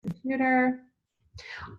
Computer.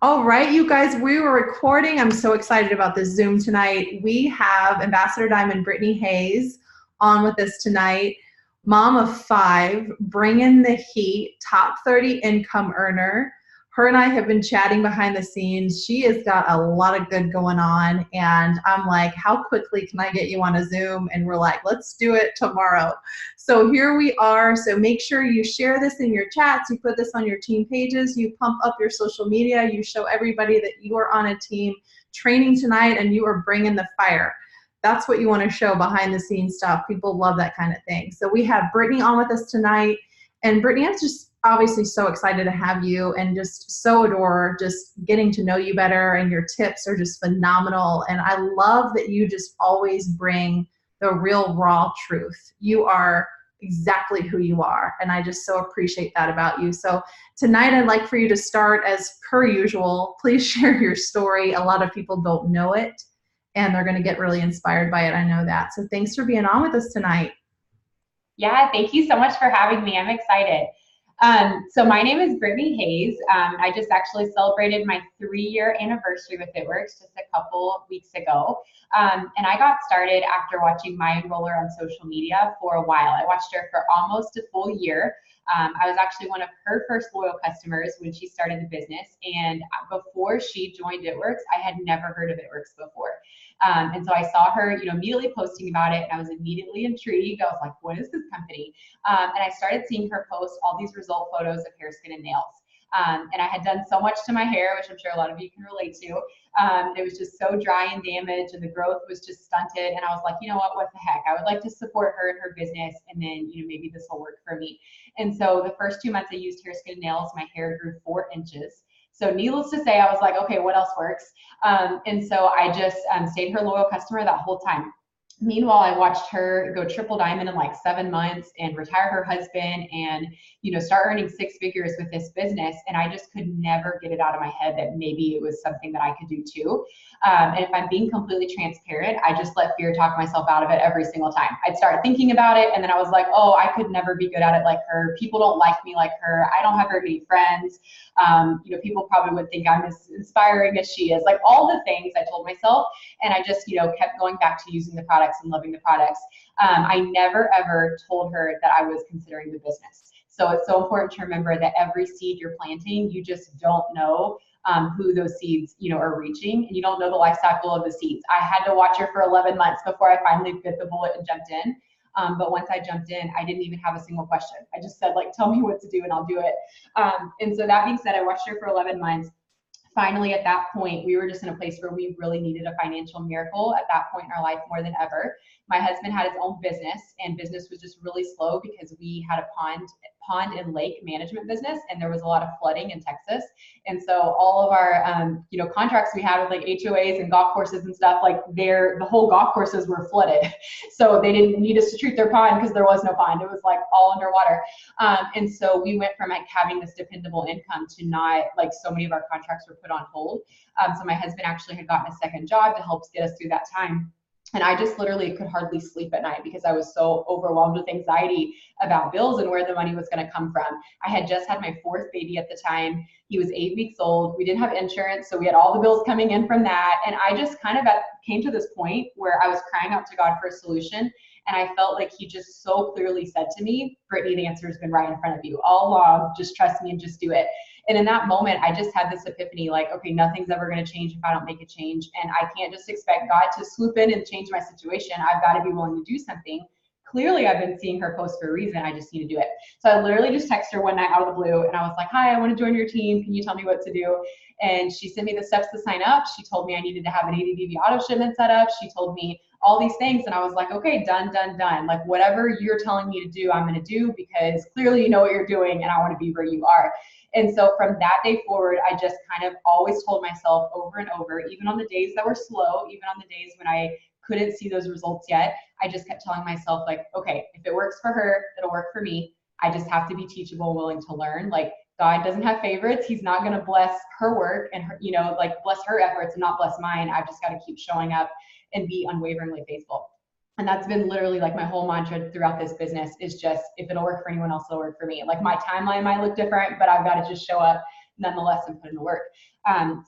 All right, you guys, we were recording. I'm so excited about this Zoom tonight. We have Ambassador Diamond Brittani Hayes on with us tonight. Mom of 5, bringing the heat, top 30 income earner. Her and I have been chatting behind the scenes. She has got a lot of good going on. And I'm like, how quickly can I get you on a Zoom? And we're like, let's do it tomorrow. So here we are. So make sure you share this in your chats. You put this on your team pages. You pump up your social media. You show everybody that you are on a team training tonight and you are bringing the fire. That's what you want to show behind the scenes stuff. People love that kind of thing. So we have Brittani on with us tonight. And Brittani, I'm just obviously so excited to have you and just so adore just getting to know you better, and your tips are just phenomenal. And I love that you just always bring the real raw truth. You are exactly who you are, and I just so appreciate that about you. So tonight I'd like for you to start as per usual. Please share your story. A lot of people don't know it and they're going to get really inspired by it. I know that. So thanks for being on with us tonight. Yeah, thank you so much for having me. I'm excited. So my name is Brittani Hayes. I just actually celebrated my 3-year anniversary with ItWorks just a couple weeks ago. And I got started after watching my enroller on social media for a while. I watched her for almost a full year. I was actually one of her first loyal customers when she started the business. And before she joined ItWorks, I had never heard of ItWorks before. And so I saw her, immediately posting about it, and I was immediately intrigued. I was like, what is this company? And I started seeing her post all these result photos of hair, skin, and nails. And I had done so much to my hair, which I'm sure a lot of you can relate to. It was just so dry and damaged, and the growth was just stunted. And I was like, you know what the heck? I would like to support her and her business, and then, maybe this will work for me. And so the first 2 months I used hair, skin, and nails, my hair grew 4 inches. So needless to say, I was like, okay, what else works? And so I just stayed her loyal customer that whole time. Meanwhile, I watched her go triple diamond in like 7 months and retire her husband and, start earning 6 figures with this business. And I just could never get it out of my head that maybe it was something that I could do too. And if I'm being completely transparent, I just let fear talk myself out of it every single time. I'd start thinking about it, and then I was like, oh, I could never be good at it like her. People don't like me like her. I don't have very many friends. People probably would think I'm as inspiring as she is. Like all the things I told myself, and I just, kept going back to using the products and loving the products. I never ever told her that I was considering the business. So it's so important to remember that every seed you're planting, you just don't know who those seeds, are reaching, and you don't know the life cycle of the seeds. I had to watch her for 11 months before I finally bit the bullet and jumped in. But once I jumped in, I didn't even have a single question. I just said, like, tell me what to do and I'll do it. And so that being said, I watched her for 11 months. Finally, at that point, we were just in a place where we really needed a financial miracle at that point in our life more than ever. My husband had his own business, and business was just really slow because we had a pond and lake management business, and there was a lot of flooding in Texas. And so all of our contracts we had with like HOAs and golf courses and stuff, like the whole golf courses were flooded. So they didn't need us to treat their pond because there was no pond. It was like all underwater. And so we went from like having this dependable income to not, like, so many of our contracts were put on hold. So my husband actually had gotten a second job to help get us through that time. And I just literally could hardly sleep at night because I was so overwhelmed with anxiety about bills and where the money was going to come from. I had just had my 4th baby at the time. He was 8 weeks old. We didn't have insurance, so we had all the bills coming in from that. And I just kind of came to this point where I was crying out to God for a solution. And I felt like he just so clearly said to me, Brittani, the answer has been right in front of you all along. Just trust me and just do it. And in that moment, I just had this epiphany, like, okay, nothing's ever going to change if I don't make a change. And I can't just expect God to swoop in and change my situation. I've got to be willing to do something. Clearly, I've been seeing her post for a reason. I just need to do it. So I literally just texted her one night out of the blue, and I was like, hi, I want to join your team. Can you tell me what to do? And she sent me the steps to sign up. She told me I needed to have an ADVV auto shipment set up. She told me all these things. And I was like, okay, done. Like, whatever you're telling me to do, I'm going to do, because clearly you know what you're doing, and I want to be where you are. And so from that day forward, I just kind of always told myself over and over, even on the days that were slow, even on the days when I couldn't see those results yet, I just kept telling myself, like, okay, if it works for her, it'll work for me. I just have to be teachable, willing to learn. Like, God doesn't have favorites. He's not going to bless her work and her, bless her efforts and not bless mine. I've just got to keep showing up and be unwaveringly faithful. And that's been literally like my whole mantra throughout this business, is just, if it'll work for anyone else, it'll work for me. Like, my timeline might look different, but I've got to just show up nonetheless and put in the work.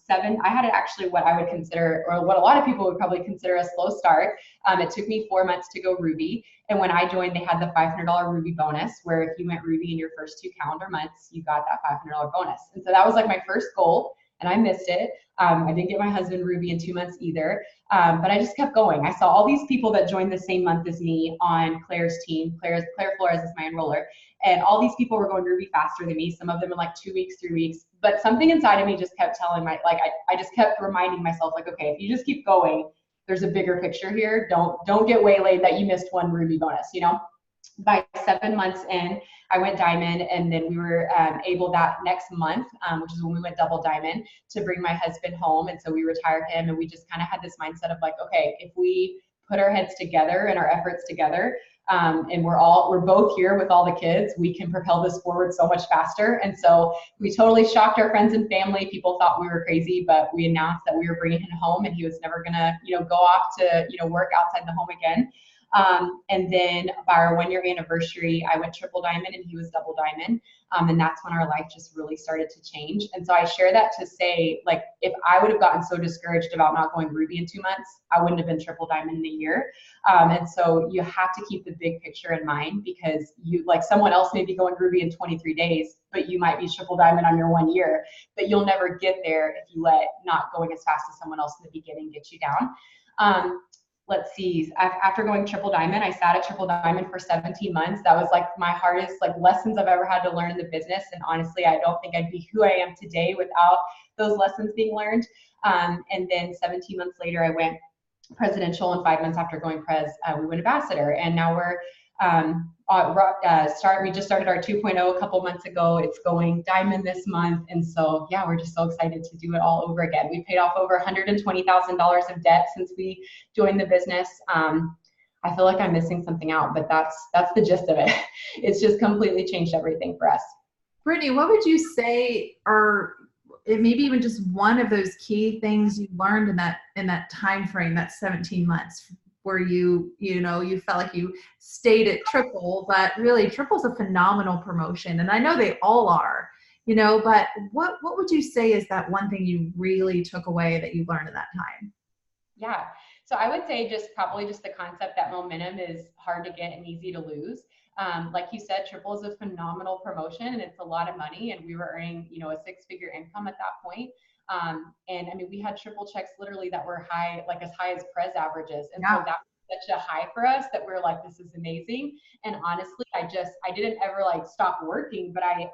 Seven, I had actually what I would consider, or what a lot of people would probably consider a slow start. It took me 4 months to go Ruby. And when I joined, they had the $500 Ruby bonus, where if you went Ruby in your first 2 calendar months, you got that $500 bonus. And so that was like my first goal, and I missed it. I didn't get my husband Ruby in 2 months either, but I just kept going. I saw all these people that joined the same month as me on Claire's team. Claire Flores is my enroller, and all these people were going Ruby faster than me. Some of them in like 2 weeks, 3 weeks, but something inside of me just kept telling I just kept reminding myself, like, okay, if you just keep going, there's a bigger picture here. Don't get waylaid that you missed 1 Ruby bonus, you know? By 7 months in, I went diamond, and then we were able that next month, which is when we went double diamond, to bring my husband home. And so we retired him, and we just kind of had this mindset of like, okay, if we put our heads together and our efforts together, and we're both here with all the kids, we can propel this forward so much faster. And so we totally shocked our friends and family. People thought we were crazy, but we announced that we were bringing him home, and he was never gonna, go off to, work outside the home again. And then by our 1-year anniversary, I went triple diamond and he was double diamond. And that's when our life just really started to change. And so I share that to say, like, if I would have gotten so discouraged about not going Ruby in 2 months, I wouldn't have been triple diamond in a year. And so you have to keep the big picture in mind, because someone else may be going Ruby in 23 days, but you might be triple diamond on your 1 year, but you'll never get there if you let not going as fast as someone else in the beginning get you down. Let's see, after going triple diamond, I sat at triple diamond for 17 months. That was like my hardest lessons I've ever had to learn in the business. And honestly, I don't think I'd be who I am today without those lessons being learned. And then 17 months later, I went presidential, and 5 months after going pres, we went ambassador. And now we're we just started our 2.0 a couple months ago. It's going diamond this month. And so, yeah, we're just so excited to do it all over again. We paid off over $120,000 of debt since we joined the business. I feel like I'm missing something out, but that's the gist of it. It's just completely changed everything for us. Brittani, what would you say are maybe even just one of those key things you learned in that time frame, that 17 months, where you felt like you stayed at triple, but really triple's a phenomenal promotion, and I know they all are, but what would you say is that one thing you really took away that you learned in that time? Yeah, so I would say probably just the concept that momentum is hard to get and easy to lose. Like you said, triple is a phenomenal promotion, and it's a lot of money, and we were earning, a 6-figure income at that point. And I mean, we had triple checks literally that were high, like as high as pres averages. And so that was such a high for us that we're like, this is amazing. And honestly, I didn't ever stop working, but I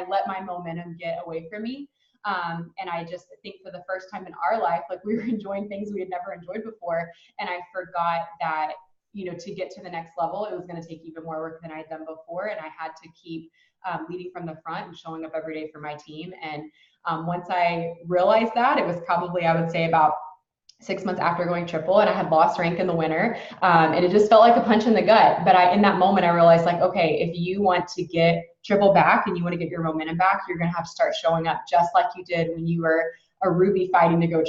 let my momentum get away from me. And I just think for the first time in our life, we were enjoying things we had never enjoyed before. And I forgot that, to get to the next level, it was going to take even more work than I had done before. And I had to keep leading from the front and showing up every day for my team. And once I realized that, it was probably, I would say, about 6 months after going triple, and I had lost rank in the winter. And it just felt like a punch in the gut. But in that moment, I realized okay, if you want to get triple back and you want to get your momentum back, you're going to have to start showing up just like you did when you were a Ruby fighting to go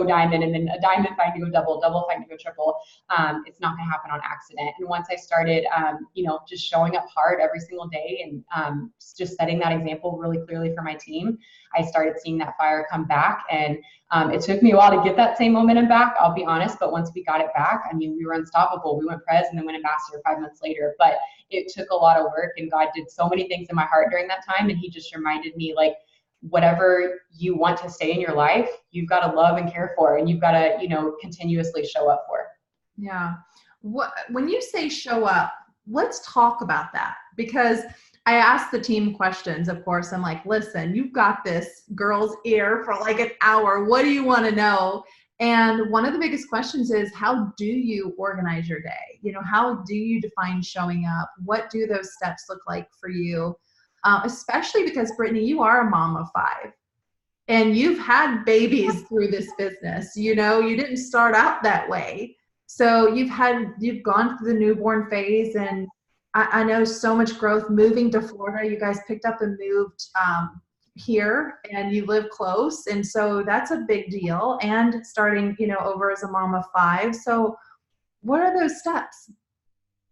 diamond, and then a diamond fighting to go double, double fighting to go triple. It's not going to happen on accident. And once I started, just showing up hard every single day, and just setting that example really clearly for my team, I started seeing that fire come back. And it took me a while to get that same momentum back, I'll be honest. But once we got it back, I mean, we were unstoppable. We went pres and then went ambassador 5 months later. But it took a lot of work, and God did so many things in my heart during that time. And he just reminded me, whatever you want to stay in your life, you've got to love and care for, and you've got to, continuously show up for. Yeah. When you say show up, let's talk about that, because I asked the team questions, of course. I'm like, listen, you've got this girl's ear for an hour. What do you want to know? And one of the biggest questions is, how do you organize your day? How do you define showing up? What do those steps look like for you? Especially because, Brittani, you are a mom of 5, and you've had babies through this business. You didn't start out that way. So you've gone through the newborn phase, and I know so much growth moving to Florida. You guys picked up and moved here, and you live close. And so that's a big deal. And starting, over as a mom of 5. So what are those steps?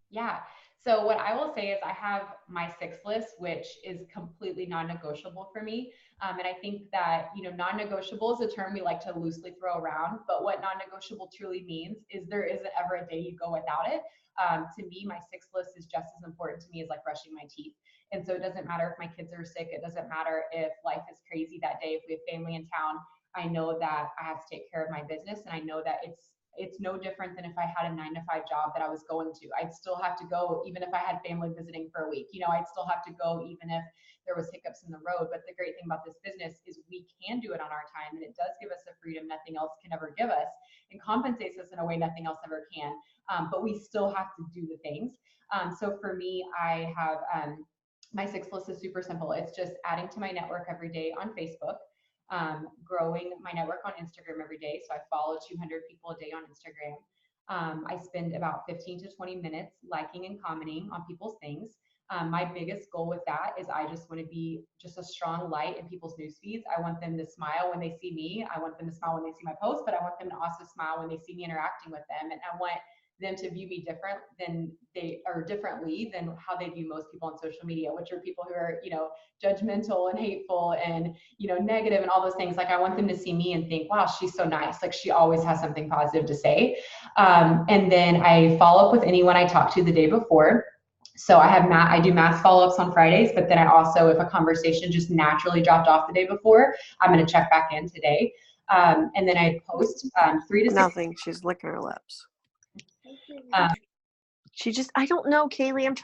Yeah. So what I will say is I have my 6 list, which is completely non-negotiable for me. And I think that, non-negotiable is a term we like to loosely throw around, but what non-negotiable truly means is there isn't ever a day you go without it. To me, my 6 list is just as important to me as like brushing my teeth. And so it doesn't matter if my kids are sick. It doesn't matter if life is crazy that day. If we have family in town, I know that I have to take care of my business. And I know that it's no different than if I had a 9-to-5 job that I was going to. I'd still have to go, even if I had family visiting for a week. I'd still have to go even if there was hiccups in the road. But the great thing about this business is we can do it on our time, and it does give us a freedom nothing else can ever give us, and compensates us in a way nothing else ever can. But we still have to do the things. So for me, I have my 6 list is super simple. It's just adding to my network every day on Facebook, growing my network on Instagram every day. So I follow 200 people a day on Instagram. I spend about 15 to 20 minutes liking and commenting on people's things. My biggest goal with that is I just want to be just a strong light in people's news feeds. I want them to smile when they see me. I want them to smile when they see my posts, but I want them to also smile when they see me interacting with them. And I want them to view me differently than how they view most people on social media, which are people who are, judgmental and hateful and, negative and all those things. Like I want them to see me and think, wow, she's so nice. Like she always has something positive to say. And then I follow up with anyone I talked to the day before. So I do mass follow-ups on Fridays, but then I also, if a conversation just naturally dropped off the day before, I'm going to check back in today. And then I post 3 to 6. Nothing. She's licking her lips. I don't know, Kaylee.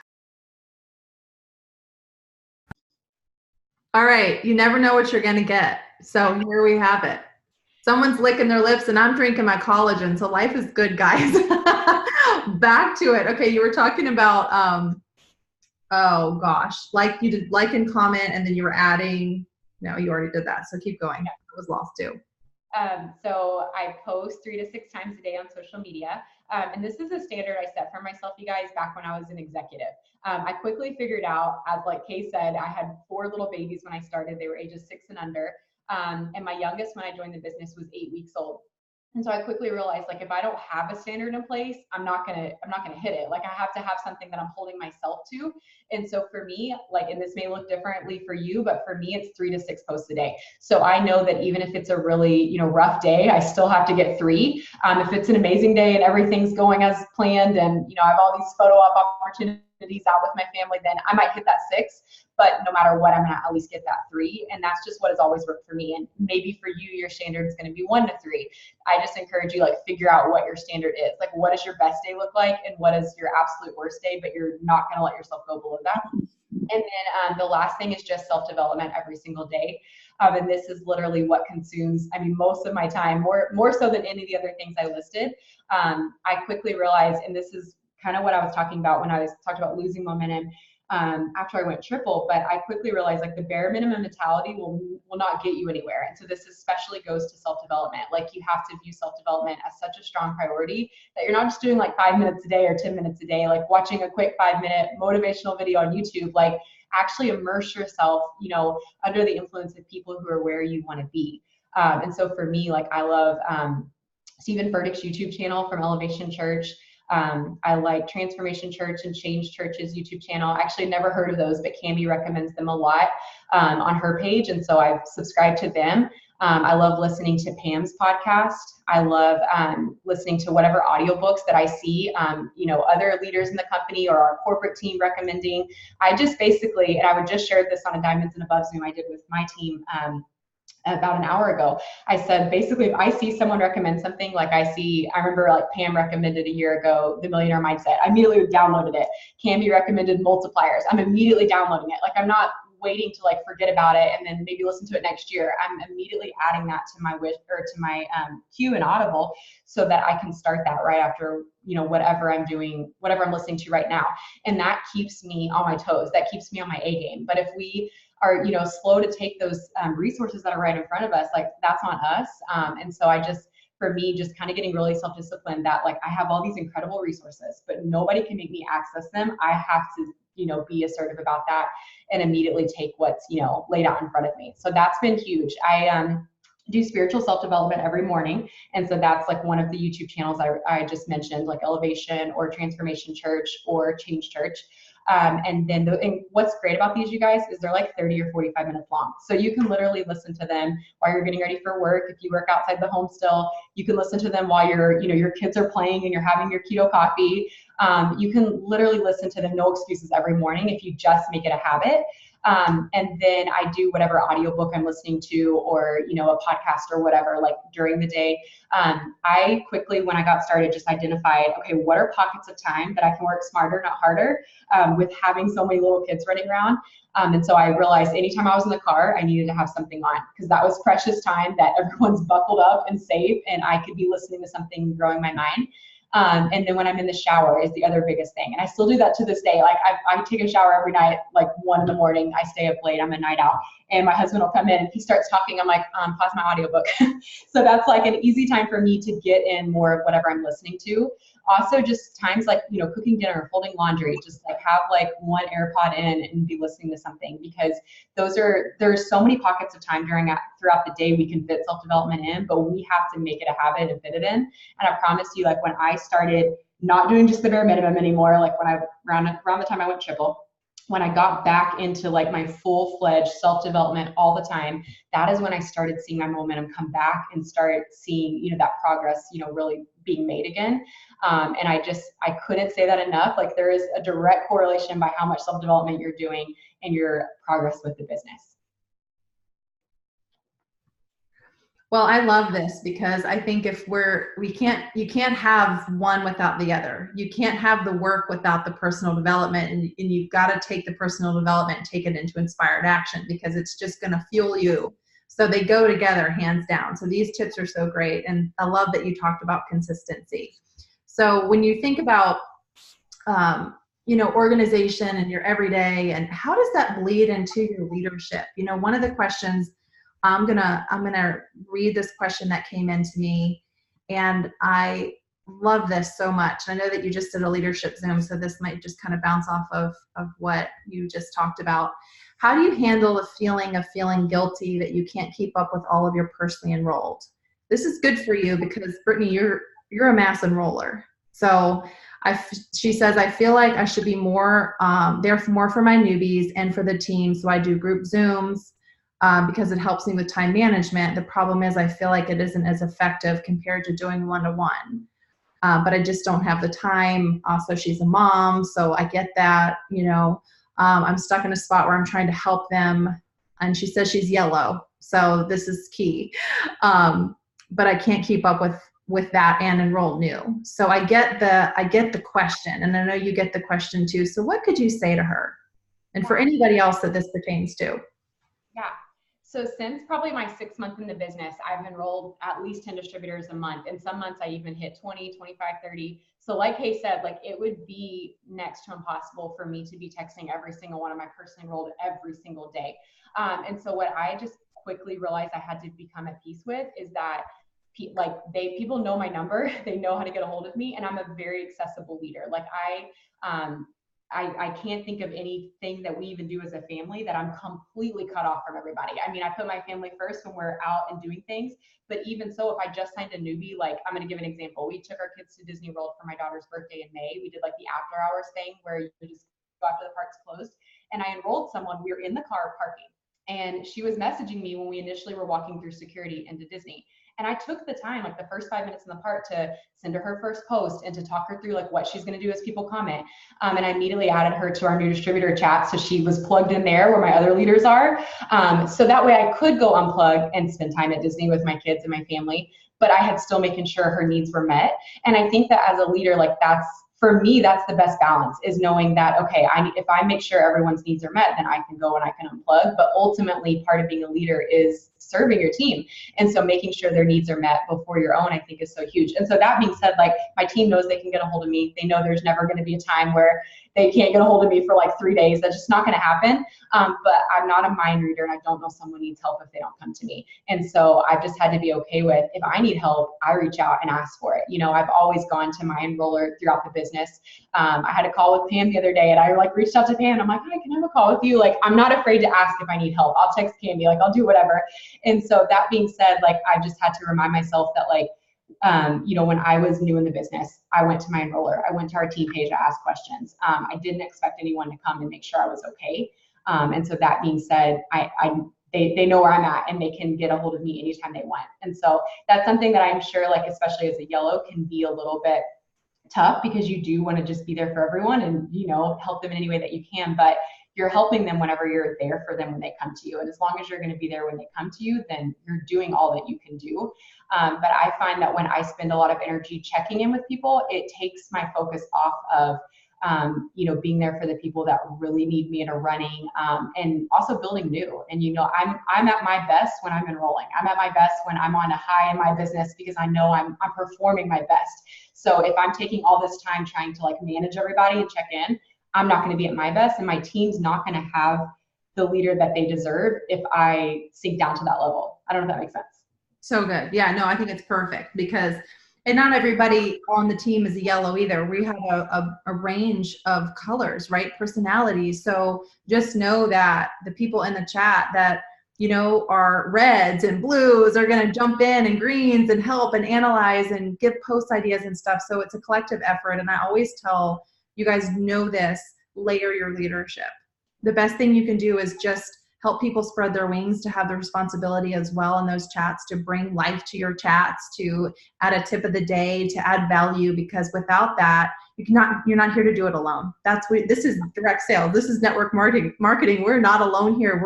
All right. You never know what you're going to get. So here we have it. Someone's licking their lips and I'm drinking my collagen. So life is good, guys. Back to it. Okay. You were talking about, oh gosh, like you did like and comment, and then you were adding, no, you already did that. So keep going. Yeah. I was lost too. So I post 3 to 6 times a day on social media. And this is a standard I set for myself, you guys, back when I was an executive. I quickly figured out, as like Kaye said, I had 4 little babies when I started. They were ages 6 and under. And my youngest when I joined the business was 8 weeks old. And so I quickly realized, like, if I don't have a standard in place, I'm not gonna hit it. Like I have to have something that I'm holding myself to. And so for me, like, and this may look differently for you, but for me, it's 3 to 6 posts a day. So I know that even if it's a really, rough day, I still have to get 3. If it's an amazing day and everything's going as planned and, I have all these photo op opportunities out with my family, then I might hit that 6. But no matter what, I'm gonna at least get that 3. And that's just what has always worked for me. And maybe for you, your standard is gonna be 1 to 3. I just encourage you, like, figure out what your standard is. Like, what does your best day look like and what is your absolute worst day, but you're not gonna let yourself go below that. And then the last thing is just self-development every single day. And this is literally what consumes, most of my time, more so than any of the other things I listed. I quickly realized, and this is kind of what I was talking about when I was talking about losing momentum, after I went triple, but I quickly realized, like, the bare minimum mentality will not get you anywhere. And so this especially goes to self-development. Like, you have to view self-development as such a strong priority that you're not just doing like 5 minutes a day or 10 minutes a day, like watching a quick 5-minute motivational video on YouTube. Like, actually immerse yourself, under the influence of people who are where you want to be. And so for me, like, I love Stephen Furtick's YouTube channel from Elevation Church. I like Transformation Church and Change Church's YouTube channel. I actually never heard of those, but Cammie recommends them a lot on her page, and so I've subscribed to them. I love listening to Pam's podcast. I love listening to whatever audiobooks that I see, other leaders in the company or our corporate team recommending. I just basically, and I would just share this on a Diamonds and Above Zoom I did with my team about an hour ago. I said, basically, if I see someone recommend something, like I remember, like, Pam recommended a year ago, The Millionaire Mindset. I immediately downloaded it. Cammie recommended multipliers. I'm immediately downloading it. Like, I'm not waiting to, like, forget about it and then maybe listen to it next year. I'm immediately adding that to my queue in Audible, so that I can start that right after, whatever I'm doing, whatever I'm listening to right now. And that keeps me on my toes. That keeps me on my A game. But if we are, slow to take those resources that are right in front of us, like, that's on us. And so for me, just kind of getting really self-disciplined that, like, I have all these incredible resources, but nobody can make me access them. I have to, be assertive about that and immediately take what's, laid out in front of me. So that's been huge. I do spiritual self-development every morning. And so that's, like, one of the YouTube channels I just mentioned, like Elevation or Transformation Church or Change Church. And then and what's great about these, you guys, is they're like 30 or 45 minutes long. So you can literally listen to them while you're getting ready for work. If you work outside the home still, you can listen to them while your kids are playing and you're having your keto coffee. You can literally listen to them, no excuses, every morning if you just make it a habit. And then I do whatever audiobook I'm listening to, or, a podcast or whatever, like during the day. I quickly, when I got started, just identified, okay, what are pockets of time that I can work smarter, not harder, with having so many little kids running around. And so I realized anytime I was in the car, I needed to have something on, because that was precious time that everyone's buckled up and safe, and I could be listening to something growing my mind. And then when I'm in the shower is the other biggest thing. And I still do that to this day. Like I take a shower every night, like 1 a.m. I stay up late, I'm a night owl. And my husband will come in and he starts talking. I'm like, pause my audiobook. So that's like an easy time for me to get in more of whatever I'm listening to. Also just times like, cooking dinner, folding laundry, just like have like one AirPod in and be listening to something, because there's so many pockets of time throughout the day we can fit self-development in, but we have to make it a habit and fit it in. And I promise you, like when I started not doing just the bare minimum anymore, like when around the time I went triple, when I got back into like my full-fledged self-development all the time, that is when I started seeing my momentum come back and start seeing, that progress, really being made again. And I couldn't say that enough. Like there is a direct correlation by how much self-development you're doing and your progress with the business. Well, I love this, because I think you can't have one without the other. You can't have the work without the personal development, and you've got to take the personal development and take it into inspired action, because it's just going to fuel you. So they go together, hands down. So these tips are so great. And I love that you talked about consistency. So when you think about, organization and your everyday, and how does that bleed into your leadership? One of the questions, I'm gonna read this question that came into me, and I love this so much. I know that you just did a leadership Zoom, so this might just kind of bounce off of what you just talked about. How do you handle the feeling of feeling guilty that you can't keep up with all of your personally enrolled? This is good for you because, Brittani, you're a mass enroller. So she says, I feel like I should be more there more for my newbies and for the team. So I do group Zooms because it helps me with time management. The problem is I feel like it isn't as effective compared to doing one-to-one. But I just don't have the time. Also, she's a mom, so I get that, I'm stuck in a spot where I'm trying to help them. And she says she's yellow, so this is key. But I can't keep up with that and enroll new. So I get the question, and I know you get the question too. So what could you say to her? And for anybody else that this pertains to? Yeah. So since probably my 6th month in the business, I've enrolled at least 10 distributors a month. And some months I even hit 20, 25, 30. So like Kaye said, like it would be next to impossible for me to be texting every single one of my personally enrolled every single day. And so what I just quickly realized I had to become at peace with is that people know my number, they know how to get a hold of me, and I'm a very accessible leader. Like I can't think of anything that we even do as a family that I'm completely cut off from everybody. I mean, I put my family first when we're out and doing things, but even so, if I just signed a newbie, like I'm going to give an example. We took our kids to Disney World for my daughter's birthday in May. We did like the after hours thing where you just go after the park's closed, and I enrolled someone. We were in the car parking, and she was messaging me when we initially were walking through security into Disney. And I took the time, like the first 5 minutes in the park, to send her first post and to talk her through like what she's going to do as people comment. And I immediately added her to our new distributor chat, so she was plugged in there where my other leaders are. So that way I could go unplug and spend time at Disney with my kids and my family, but I had still making sure her needs were met. And I think that as a leader, like for me, that's the best balance, is knowing that, okay, if I make sure everyone's needs are met, then I can go and I can unplug. But ultimately, part of being a leader is serving your team. And so making sure their needs are met before your own, I think, is so huge. And so that being said, like my team knows they can get a hold of me. They know there's never going to be a time where they can't get a hold of me for like 3 days. That's just not going to happen. But I'm not a mind reader, and I don't know someone needs help if they don't come to me. And so I've just had to be okay with, if I need help, I reach out and ask for it. I've always gone to my enroller throughout the business. I had a call with Pam the other day, and I like reached out to Pam. I'm like, hi, can I have a call with you? Like, I'm not afraid to ask if I need help. I'll text Candy, like I'll do whatever. And so that being said, like I just had to remind myself that like When I was new in the business, I went to my enroller, I went to our team page, I asked questions. I didn't expect anyone to come and make sure I was okay. And so that being said, they know where I'm at and they can get a hold of me anytime they want. And so that's something that I'm sure, like, especially as a yellow, can be a little bit tough, because you do want to just be there for everyone and, help them in any way that you can, but you're helping them whenever you're there for them when they come to you. And as long as you're going to be there when they come to you, then you're doing all that you can do. But I find that when I spend a lot of energy checking in with people, it takes my focus off of being there for the people that really need me and are running, and also building new. And, I'm at my best when I'm enrolling. I'm at my best when I'm on a high in my business, because I know I'm performing my best. So if I'm taking all this time trying to manage everybody and check in, I'm not going to be at my best, and my team's not going to have the leader that they deserve if I sink down to that level. I don't know if that makes sense. So good. Yeah, no, I think it's perfect, because and not everybody on the team is a yellow either. We have a range of colors, right? Personalities. So just know that the people in the chat that, are reds and blues are going to jump in, and greens, and help and analyze and give post ideas and stuff. So it's a collective effort. And I always tell you guys, know this, layer your leadership. The best thing you can do is just help people spread their wings, to have the responsibility as well in those chats, to bring life to your chats, to add a tip of the day, to add value, because without that, you're not here to do it alone. This is direct sales. This is network marketing. We're not alone here.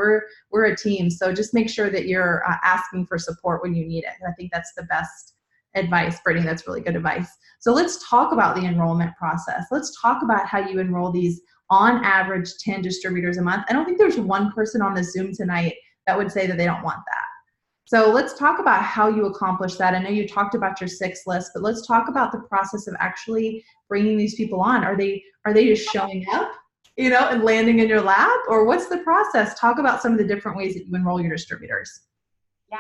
We're a team. So just make sure that you're asking for support when you need it. And I think that's the best advice, Brittany. That's really good advice. So let's talk about the enrollment process. Let's talk about how you enroll these on average 10 distributors a month. I don't think there's one person on the Zoom tonight that would say that they don't want that. So let's talk about how you accomplish that. I know you talked about your 6 list, but let's talk about the process of actually bringing these people on. Are they just showing up, and landing in your lap, or what's the process? Talk about some of the different ways that you enroll your distributors. Yeah.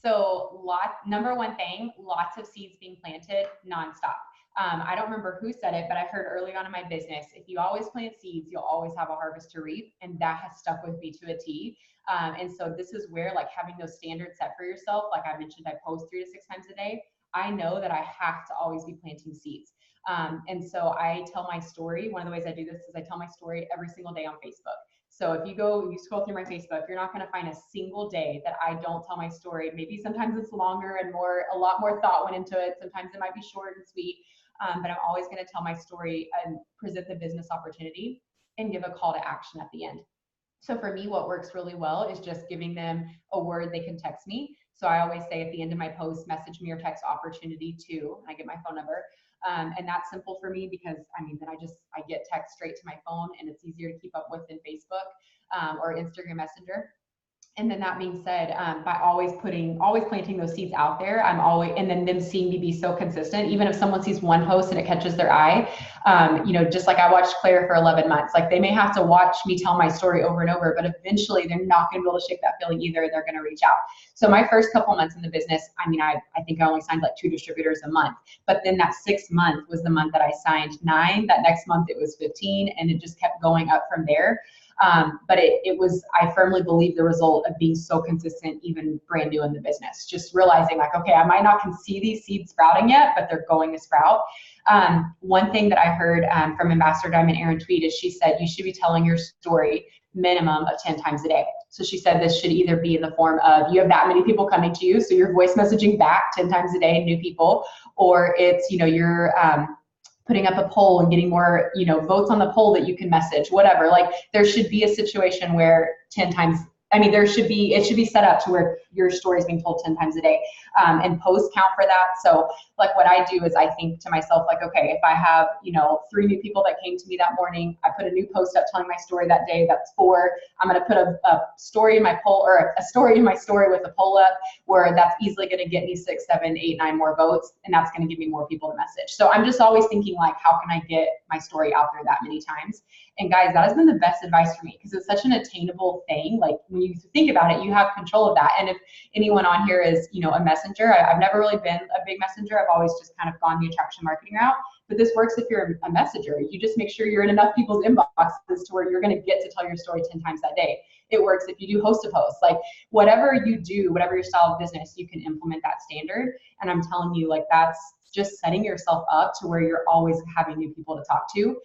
So number one thing, lots of seeds being planted nonstop. I don't remember who said it, but I heard early on in my business, if you always plant seeds, you'll always have a harvest to reap. And that has stuck with me to a T. And so this is where, having those standards set for yourself, like I mentioned, I post 3 to 6 times a day. I know that I have to always be planting seeds. And so I tell my story. One of the ways I do this is I tell my story every single day on Facebook. So if you scroll through my Facebook, you're not going to find a single day that I don't tell my story. Maybe sometimes it's longer and a lot more thought went into it. Sometimes it might be short and sweet. But I'm always going to tell my story and present the business opportunity and give a call to action at the end. So for me, what works really well is just giving them a word they can text me. So I always say at the end of my post, message me or text opportunity to, and I get my phone number. And that's simple for me, because then I get text straight to my phone, and it's easier to keep up with than Facebook or Instagram Messenger. And then that being said, by always planting those seeds out there, and then them seeing me be so consistent, even if someone sees one post and it catches their eye, just like I watched Claire for 11 months, they may have to watch me tell my story over and over, but eventually they're not going to be able to shake that feeling either. They're going to reach out. So my first couple months in the business, I think I only signed 2 distributors a month, but then that 6th month was the month that I signed 9. That next month it was 15, and it just kept going up from there. But I firmly believe the result of being so consistent, even brand new in the business, just realizing okay, I might not can see these seeds sprouting yet, but they're going to sprout. One thing that I heard from Ambassador Diamond Erin Tweed is she said, you should be telling your story minimum of 10 times a day. So she said this should either be in the form of you have that many people coming to you, so you're voice messaging back 10 times a day, new people, or it's, you're putting up a poll and getting more, votes on the poll that you can message, whatever. There should be a situation where 10 times, it should be set up to where your story is being told 10 times a day, and posts count for that. So what I do is I think to myself, okay, if I have, 3 new people that came to me that morning, I put a new post up telling my story that day, that's 4. I'm going to put a story in my poll, or a story in my story with a poll up, where that's easily going to get me 6, 7, 8, 9 more votes. And that's going to give me more people to message. So I'm just always thinking how can I get my story out there that many times? And guys, that has been the best advice for me, because it's such an attainable thing. When you think about it, you have control of that. And if anyone on here is, a messenger, I've never really been a big messenger. I've always just kind of gone the attraction marketing route. But this works if you're a messenger. You just make sure you're in enough people's inboxes to where you're going to get to tell your story 10 times that day. It works if you do host to post. Like whatever you do, whatever your style of business, you can implement that standard. And I'm telling you, like that's just setting yourself up to where you're always having new people to talk to.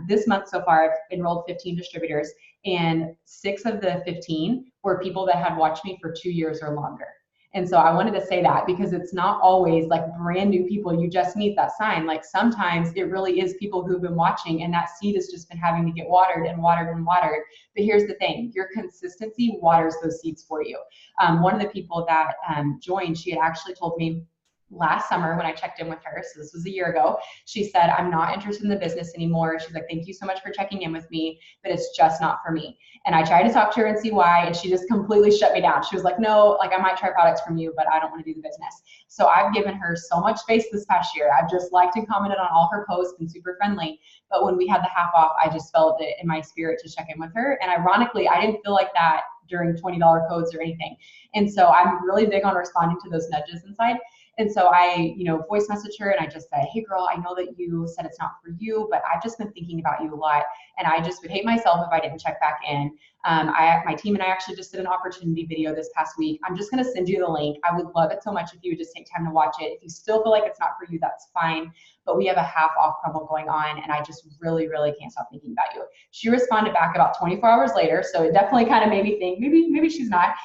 This month so far, I've enrolled 15 distributors, and 6 of the 15 were people that had watched me for 2 years or longer. And so I wanted to say that because it's not always like brand new people you just meet that sign. Like sometimes it really is people who've been watching, and that seed has just been having to get watered and watered and watered. But here's the thing, your consistency waters those seeds for you. One of the people that joined, she had actually told me last summer when I checked in with her, so this was a year ago, she said, I'm not interested in the business anymore. She's like, thank you so much for checking in with me, but it's just not for me. And I tried to talk to her and see why, and she just completely shut me down. She was like, no, like I might try products from you, but I don't want to do the business. So I've given her so much space this past year. I've just liked and commented on all her posts and super friendly. But when we had the half off, I just felt it in my spirit to check in with her. And ironically, I didn't feel like that during $20 codes or anything. And so I'm really big on responding to those nudges inside. And so I, voice messaged her and I just said, hey girl, I know that you said it's not for you, but I've just been thinking about you a lot. And I just would hate myself if I didn't check back in. My team and I actually just did an opportunity video this past week. I'm just going to send you the link. I would love it so much if you would just take time to watch it. If you still feel like it's not for you, that's fine. But we have a half off promo going on, and I just really, really can't stop thinking about you. She responded back about 24 hours later, so it definitely kind of made me think maybe she's not.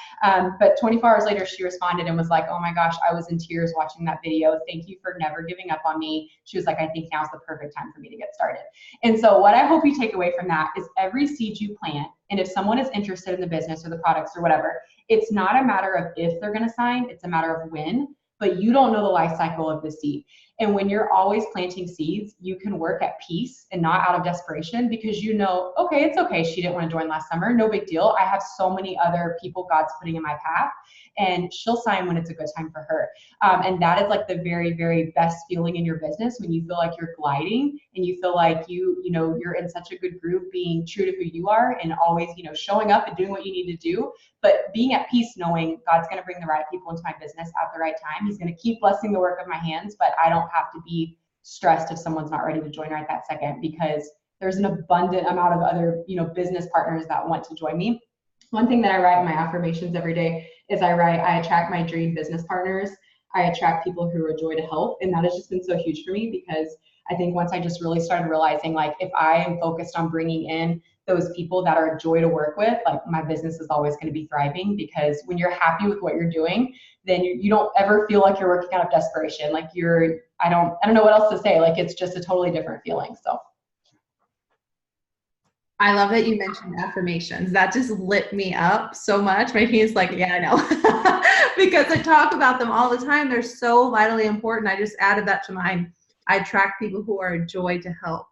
But 24 hours later, she responded and was like, oh my gosh, I was in tears watching that video. Thank you for never giving up on me. She was like, I think now's the perfect time for me to get started. And so what I hope you take away from that is every seed you plant, and if someone is interested in the business or the products or whatever, it's not a matter of if they're going to sign, it's a matter of when. But you don't know the life cycle of the seed. And when you're always planting seeds, you can work at peace and not out of desperation, because you know, okay, it's okay, she didn't want to join last summer, no big deal. I have so many other people God's putting in my path, and she'll sign when it's a good time for her. And that is like the very, very best feeling in your business, when you feel like you're gliding and you feel like you're in such a good groove, being true to who you are and always, showing up and doing what you need to do, but being at peace knowing God's going to bring the right people into my business at the right time. He's going to keep blessing the work of my hands, but I don't have to be stressed if someone's not ready to join right that second, because there's an abundant amount of other, business partners that want to join me. One thing that I write in my affirmations every day is I attract my dream business partners. I attract people who are a joy to help. And that has just been so huge for me, because I think once I just really started realizing, like, if I am focused on bringing in those people that are a joy to work with, like, my business is always going to be thriving. Because when you're happy with what you're doing, then you don't ever feel like you're working out of desperation. Like I don't know what else to say. Like, it's just a totally different feeling. So. I love that you mentioned affirmations. That just lit me up so much. My team's like, yeah, I know. Because I talk about them all the time. They're so vitally important. I just added that to mine. I attract people who are a joy to help.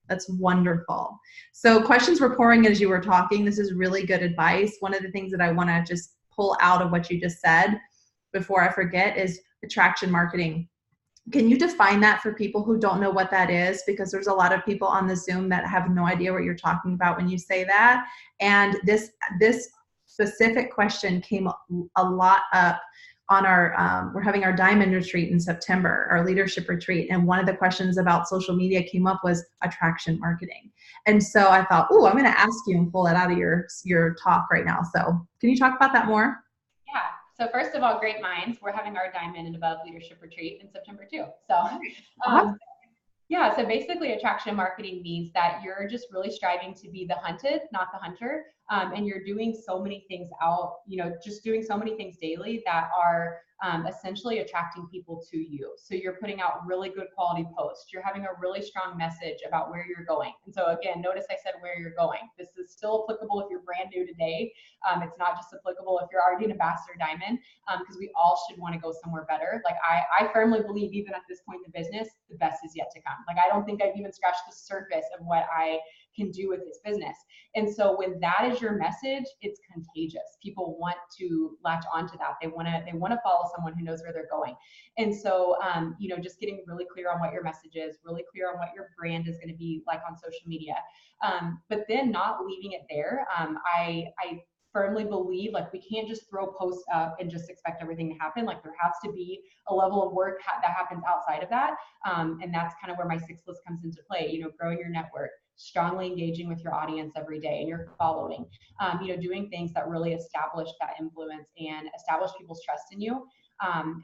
That's wonderful. So questions were pouring as you were talking. This is really good advice. One of the things that I want to just pull out of what you just said before I forget is attraction marketing. Can you define that for people who don't know what that is? Because there's a lot of people on the Zoom that have no idea what you're talking about when you say that. And this specific question came a lot up on our, we're having our diamond retreat in September, our leadership retreat. And one of the questions about social media came up was attraction marketing. And so I thought, oh, I'm going to ask you and pull that out of your talk right now. So can you talk about that more? Yeah. So first of all, great minds. We're having our Diamond and Above Leadership Retreat in September too. So yeah, so basically attraction marketing means that you're just really striving to be the hunted, not the hunter. And you're doing so many things just doing so many things daily that are essentially attracting people to you. So you're putting out really good quality posts. You're having a really strong message about where you're going. And so again, notice I said where you're going. This is still applicable if you're brand new today. It's not just applicable if you're already an ambassador diamond, because we all should want to go somewhere better. Like I firmly believe, even at this point in the business, the best is yet to come. Like, I don't think I've even scratched the surface of what I can do with this business. And so when that is your message, it's contagious. People want to latch onto that. They want to follow someone who knows where they're going. And so, just getting really clear on what your message is, really clear on what your brand is going to be like on social media. But then not leaving it there. I firmly believe like we can't just throw posts up and just expect everything to happen. Like there has to be a level of work that happens outside of that. And that's kind of where my 6 list comes into play, you know, growing your network, strongly engaging with your audience every day and your following, you know, doing things that really establish that influence and establish people's trust in you.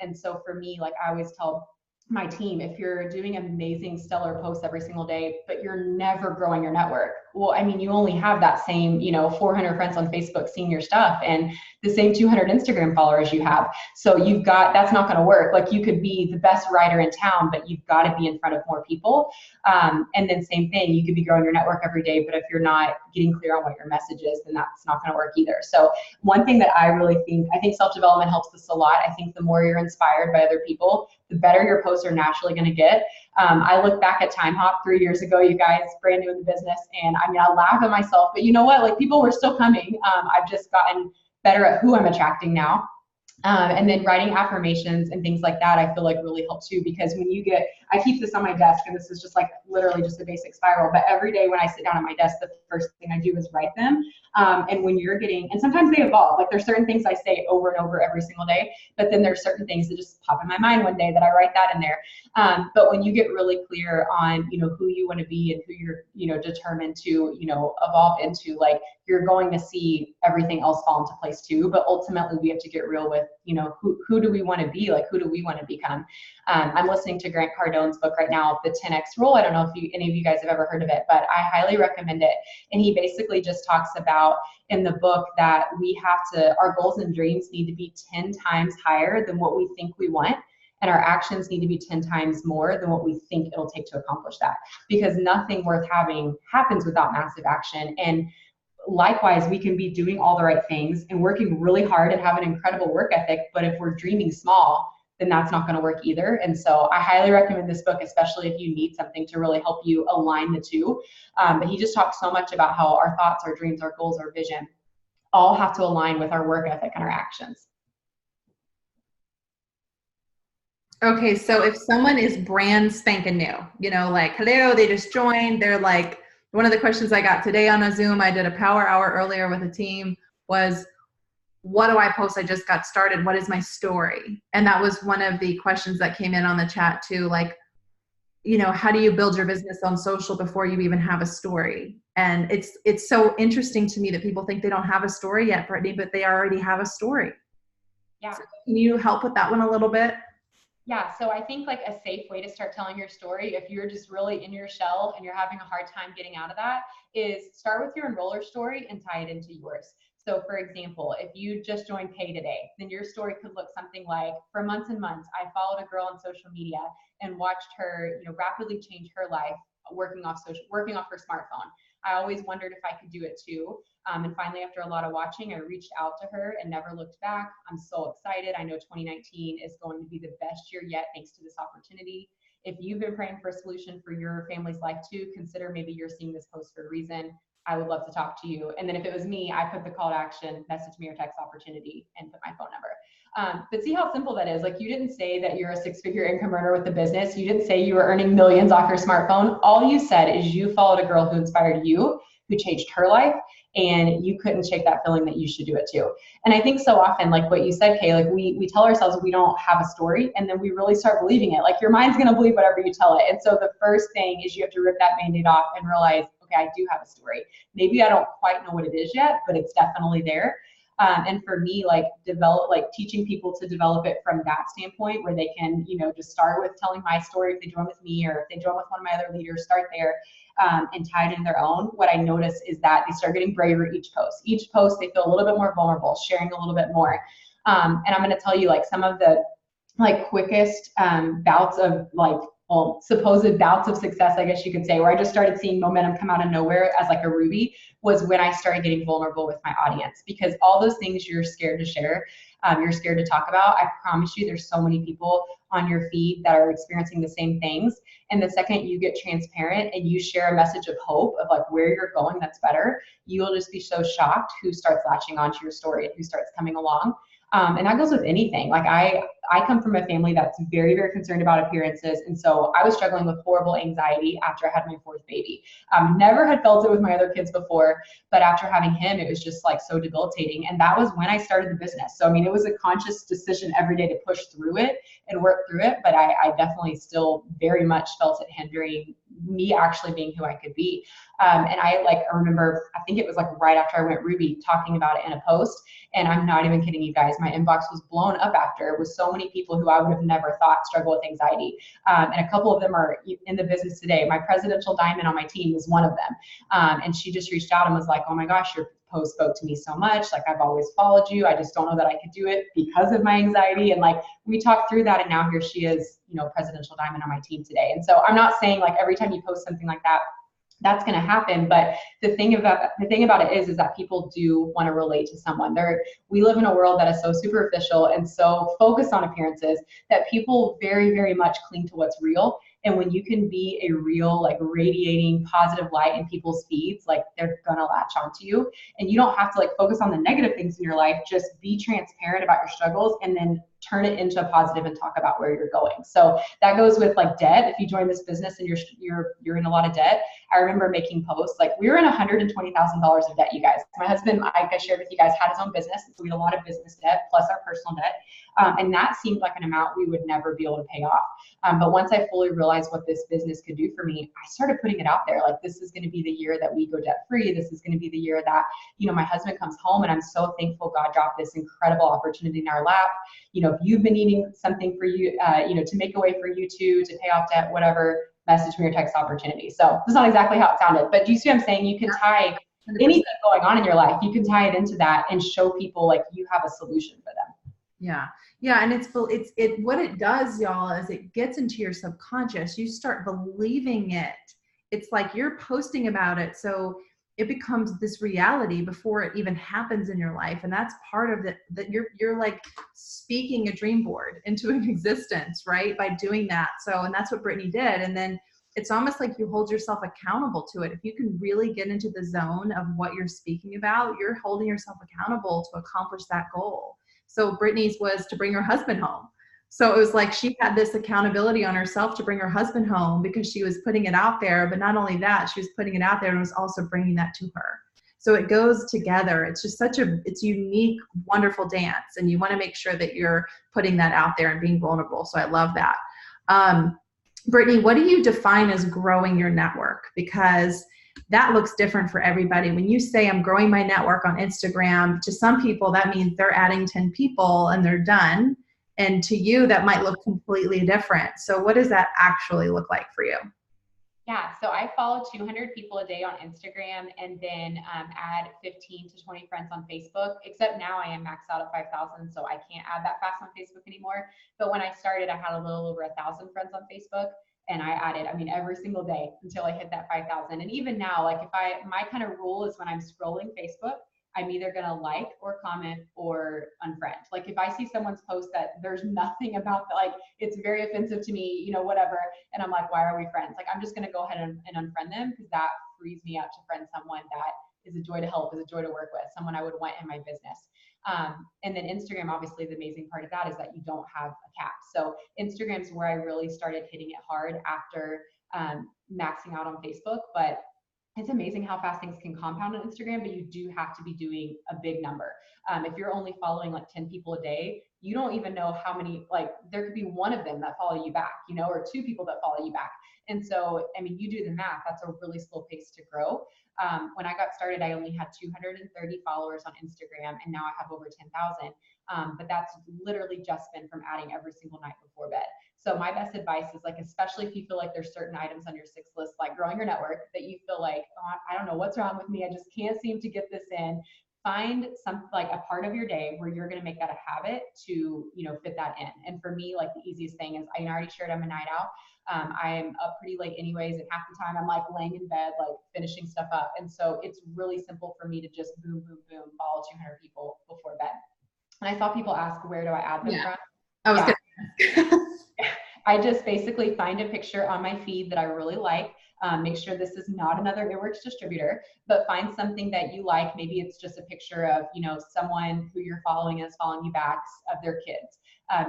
And so for me, like I always tell my team, if you're doing amazing stellar posts every single day, but you're never growing your network, well, I mean, you only have that same, you know, 400 friends on Facebook seeing your stuff and the same 200 Instagram followers you have. So you've got, that's not going to work. Like you could be the best writer in town, but you've got to be in front of more people. And then same thing, you could be growing your network every day, but if you're not getting clear on what your message is, then that's not going to work either. So one thing that I really think, I think self-development helps us a lot. I think the more you're inspired by other people, the better your posts are naturally going to get. I look back at Time Hop 3 years ago, you guys, brand new in the business, and I mean, I laugh at myself, but you know what? Like people were still coming. I've just gotten better at who I'm attracting now. And then writing affirmations and things like that, I feel like really help too, because when you get, I keep this on my desk and this is just like literally just a basic spiral, but every day when I sit down at my desk, the first thing I do is write them. And when you're getting, and sometimes they evolve, like there's certain things I say over and over every single day, but then there's certain things that just pop in my mind one day that I write that in there. But when you get really clear on, you know, who you want to be and who you're, you know, determined to, you know, evolve into, like you're going to see everything else fall into place too. But ultimately we have to get real with, you know, who do we want to be? Like, who do we want to become? I'm listening to Grant Cardone's book right now, The 10X Rule. I don't know if any of you guys have ever heard of it, but I highly recommend it. And he basically just talks about in the book that we have to, our goals and dreams need to be 10 times higher than what we think we want. And our actions need to be 10 times more than what we think it'll take to accomplish that. Because nothing worth having happens without massive action. And likewise, we can be doing all the right things and working really hard and have an incredible work ethic, but if we're dreaming small, then that's not going to work either. And so I highly recommend this book, especially if you need something to really help you align the two. But he just talks so much about how our thoughts, our dreams, our goals, our vision all have to align with our work ethic and our actions. Okay, so if someone is brand spanking new, you know, like, hello, they just joined, they're like, one of the questions I got today on a Zoom, I did a power hour earlier with a team, was, what do I post? I just got started. What is my story? And that was one of the questions that came in on the chat too. Like, you know, how do you build your business on social before you even have a story? And it's so interesting to me that people think they don't have a story yet, Brittany, but they already have a story. Yeah. So can you help with that one a little bit? Yeah, so I think like a safe way to start telling your story, if you're just really in your shell and you're having a hard time getting out of that, is start with your enroller story and tie it into yours. So for example, if you just joined Kaye today, then your story could look something like, for months and months, I followed a girl on social media and watched her, you know, rapidly change her life working off her smartphone. I always wondered if I could do it too. And finally, after a lot of watching, I reached out to her and never looked back. I'm so excited. I know 2019 is going to be the best year yet, thanks to this opportunity. If you've been praying for a solution for your family's life too, consider maybe you're seeing this post for a reason. I would love to talk to you. And then if it was me, I put the call to action, message me or text opportunity, and put my phone number. But see how simple that is. Like, you didn't say that you're a 6-figure income earner with the business. You didn't say you were earning millions off your smartphone. All you said is you followed a girl who inspired you, who changed her life, and you couldn't shake that feeling that you should do it too. And I think so often, like what you said, Kaye, like we tell ourselves we don't have a story, and then we really start believing it. Like, your mind's gonna believe whatever you tell it. And so the first thing is you have to rip that Band-Aid off and realize, okay, I do have a story. Maybe I don't quite know what it is yet, but it's definitely there. And for me, like teaching people to develop it from that standpoint, where they can, you know, just start with telling my story if they join with me, or if they join with one of my other leaders, start there and tie it in their own. What I notice is that they start getting braver each post. Each post, they feel a little bit more vulnerable, sharing a little bit more. And I'm going to tell you, like, some of the quickest bouts of supposed bouts of success, I guess you could say, where I just started seeing momentum come out of nowhere as like a Ruby, was when I started getting vulnerable with my audience. Because all those things you're scared to share, you're scared to talk about, I promise you there's so many people on your feed that are experiencing the same things. And the second you get transparent and you share a message of hope of like where you're going that's better, you'll just be so shocked who starts latching onto your story and who starts coming along. And that goes with anything. Like, I come from a family that's very, very concerned about appearances. And so I was struggling with horrible anxiety after I had my fourth baby. Never had felt it with my other kids before, but after having him, it was just like so debilitating. And that was when I started the business. So, I mean, it was a conscious decision every day to push through it and work through it. But I definitely still very much felt it hindering me actually being who I could be. And I remember, I think it was like right after I went Ruby, talking about it in a post. And I'm not even kidding you guys, my inbox was blown up after with so many people who I would have never thought struggle with anxiety. And a couple of them are in the business today. My presidential diamond on my team is one of them. And she just reached out and was like, oh my gosh, your post spoke to me so much. Like, I've always followed you. I just don't know that I could do it because of my anxiety. And like, we talked through that, and now here she is, you know, presidential diamond on my team today. And so I'm not saying like every time you post something like that, that's going to happen. But the thing about it is that people do want to relate to someone. We live in a world that is so superficial and so focused on appearances that people very, very much cling to what's real. And when you can be a real, like, radiating positive light in people's feeds, like, they're gonna latch onto you. And you don't have to like focus on the negative things in your life. Just be transparent about your struggles and then turn it into a positive and talk about where you're going. So that goes with like debt. If you join this business and you're in a lot of debt, I remember making posts, like, we were in $120,000 of debt, you guys. My husband, like I shared with you guys, had his own business. So we had a lot of business debt plus our personal debt. And that seemed like an amount we would never be able to pay off. But once I fully realized what this business could do for me, I started putting it out there. Like, this is going to be the year that we go debt free. This is going to be the year that, you know, my husband comes home, and I'm so thankful God dropped this incredible opportunity in our lap. You know, if you've been needing something for you, you know, to make a way for you to pay off debt, whatever, message me or text opportunity. So this is not exactly how it sounded, but do you see what I'm saying? You can tie anything going on in your life, you can tie it into that and show people like you have a solution for them. Yeah. Yeah. And what it does, y'all, is it gets into your subconscious. You start believing it. It's like you're posting about it. So it becomes this reality before it even happens in your life. And that's part of it, that you're like speaking a dream board into an existence, right? By doing that. So, and that's what Brittani did. And then it's almost like you hold yourself accountable to it. If you can really get into the zone of what you're speaking about, you're holding yourself accountable to accomplish that goal. So Brittani's was to bring her husband home. So it was like she had this accountability on herself to bring her husband home because she was putting it out there. But not only that, she was putting it out there and was also bringing that to her. So it goes together. It's just it's a unique, wonderful dance. And you want to make sure that you're putting that out there and being vulnerable. So I love that. Brittani, what do you define as growing your network? Because that looks different for everybody. When you say I'm growing my network on Instagram, to some people that means they're adding 10 people and they're done. And to you, that might look completely different. So what does that actually look like for you? Yeah, so I follow 200 people a day on Instagram, and then add 15 to 20 friends on Facebook, except now I am maxed out at 5,000, so I can't add that fast on Facebook anymore. But when I started, I had a little over 1,000 friends on Facebook, and I added, I mean, every single day until I hit that 5,000. And even now, like, my kind of rule is when I'm scrolling Facebook, I'm either gonna like or comment or unfriend. Like, if I see someone's post that there's nothing about that, like, it's very offensive to me, you know, whatever, and I'm like, why are we friends? Like, I'm just gonna go ahead and unfriend them, because that frees me up to friend someone that is a joy to help, is a joy to work with, someone I would want in my business. And then Instagram, obviously the amazing part of that is that you don't have a cap. So Instagram's where I really started hitting it hard after maxing out on Facebook. But it's amazing how fast things can compound on Instagram, but you do have to be doing a big number. If you're only following like 10 people a day, you don't even know how many, like, there could be one of them that follow you back, you know, or 2 people that follow you back. And so, I mean, you do the math, that's a really slow pace to grow. When I got started, I only had 230 followers on Instagram, and now I have over 10,000. But that's literally just been from adding every single night before bed. So my best advice is, like, especially if you feel like there's certain items on your 6 list, like growing your network, that you feel like, oh, I don't know what's wrong with me, I just can't seem to get this in. Find some, like, a part of your day where you're going to make that a habit to, you know, fit that in. And for me, like, the easiest thing is, I already shared I'm a night out. I'm up pretty late anyways, and half the time I'm like laying in bed, like finishing stuff up. And so it's really simple for me to just boom, boom, boom, follow 200 people before bed. And I saw people ask, where do I add them from? I was gonna I just basically find a picture on my feed that I really like. Make sure this is not another It Works distributor, but find something that you like. Maybe it's just a picture of, someone who you're following is following you back of their kids.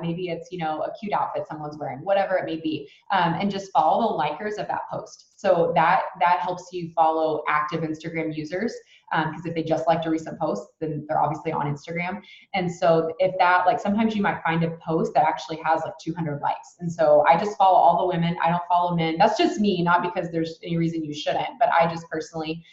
Maybe it's, a cute outfit someone's wearing, whatever it may be, and just follow the likers of that post. So that helps you follow active Instagram users, because if they just liked a recent post, then they're obviously on Instagram. And so if that, like, sometimes you might find a post that actually has like 200 likes. And so I just follow all the women. I don't follow men. That's just me, not because there's any reason you shouldn't, but I just personally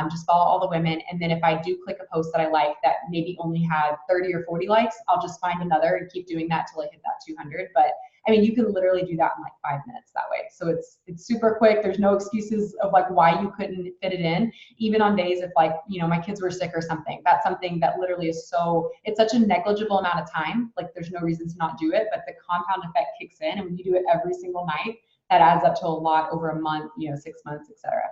just follow all the women. And then if I do click a post that I like that maybe only had 30 or 40 likes, I'll just find another and keep doing that till I hit that 200. But I mean, you can literally do that in like 5 minutes that way. So it's super quick. There's no excuses of like why you couldn't fit it in. Even on days if like, my kids were sick or something, that's something that literally is it's such a negligible amount of time. Like there's no reason to not do it, but the compound effect kicks in. And when you do it every single night, that adds up to a lot over a month, 6 months, etc.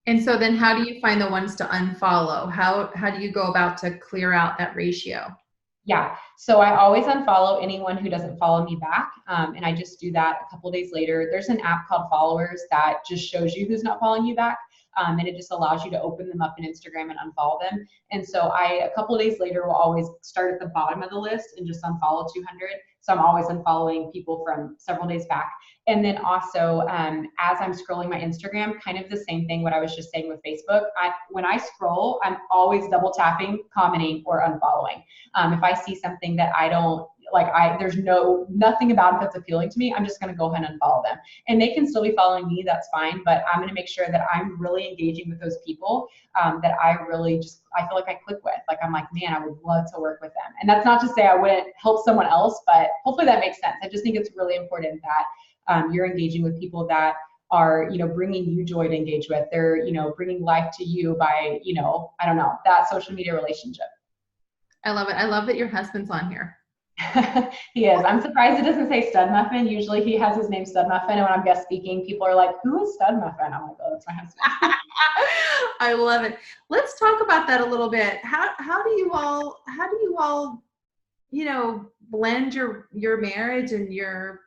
And so then how do you find the ones to unfollow? How do you go about to clear out that ratio? Yeah, so I always unfollow anyone who doesn't follow me back, and I just do that a couple days later. There's an app called Followers that just shows you who's not following you back, and it just allows you to open them up in Instagram and unfollow them. And so a couple days later, will always start at the bottom of the list and just unfollow 200. So I'm always unfollowing people from several days back. And then also, as I'm scrolling my Instagram, kind of the same thing, what I was just saying with Facebook. When I scroll, I'm always double tapping, commenting, or unfollowing. If I see something that I don't like, there's nothing about it that's appealing to me, I'm just going to go ahead and unfollow them. And they can still be following me, that's fine, but I'm going to make sure that I'm really engaging with those people that I feel like I click with. Like, I'm like, man, I would love to work with them. And that's not to say I wouldn't help someone else, but hopefully that makes sense. I just think it's really important that you're engaging with people that are, bringing you joy to engage with. They're, bringing life to you by, I don't know, that social media relationship. I love it. I love that your husband's on here. He is. I'm surprised it doesn't say Stud Muffin. Usually he has his name Stud Muffin, and when I'm guest speaking, people are like, "Who is Stud Muffin?" I'm like, "Oh, that's my husband." I love it. Let's talk about that a little bit. How do you all blend your marriage and your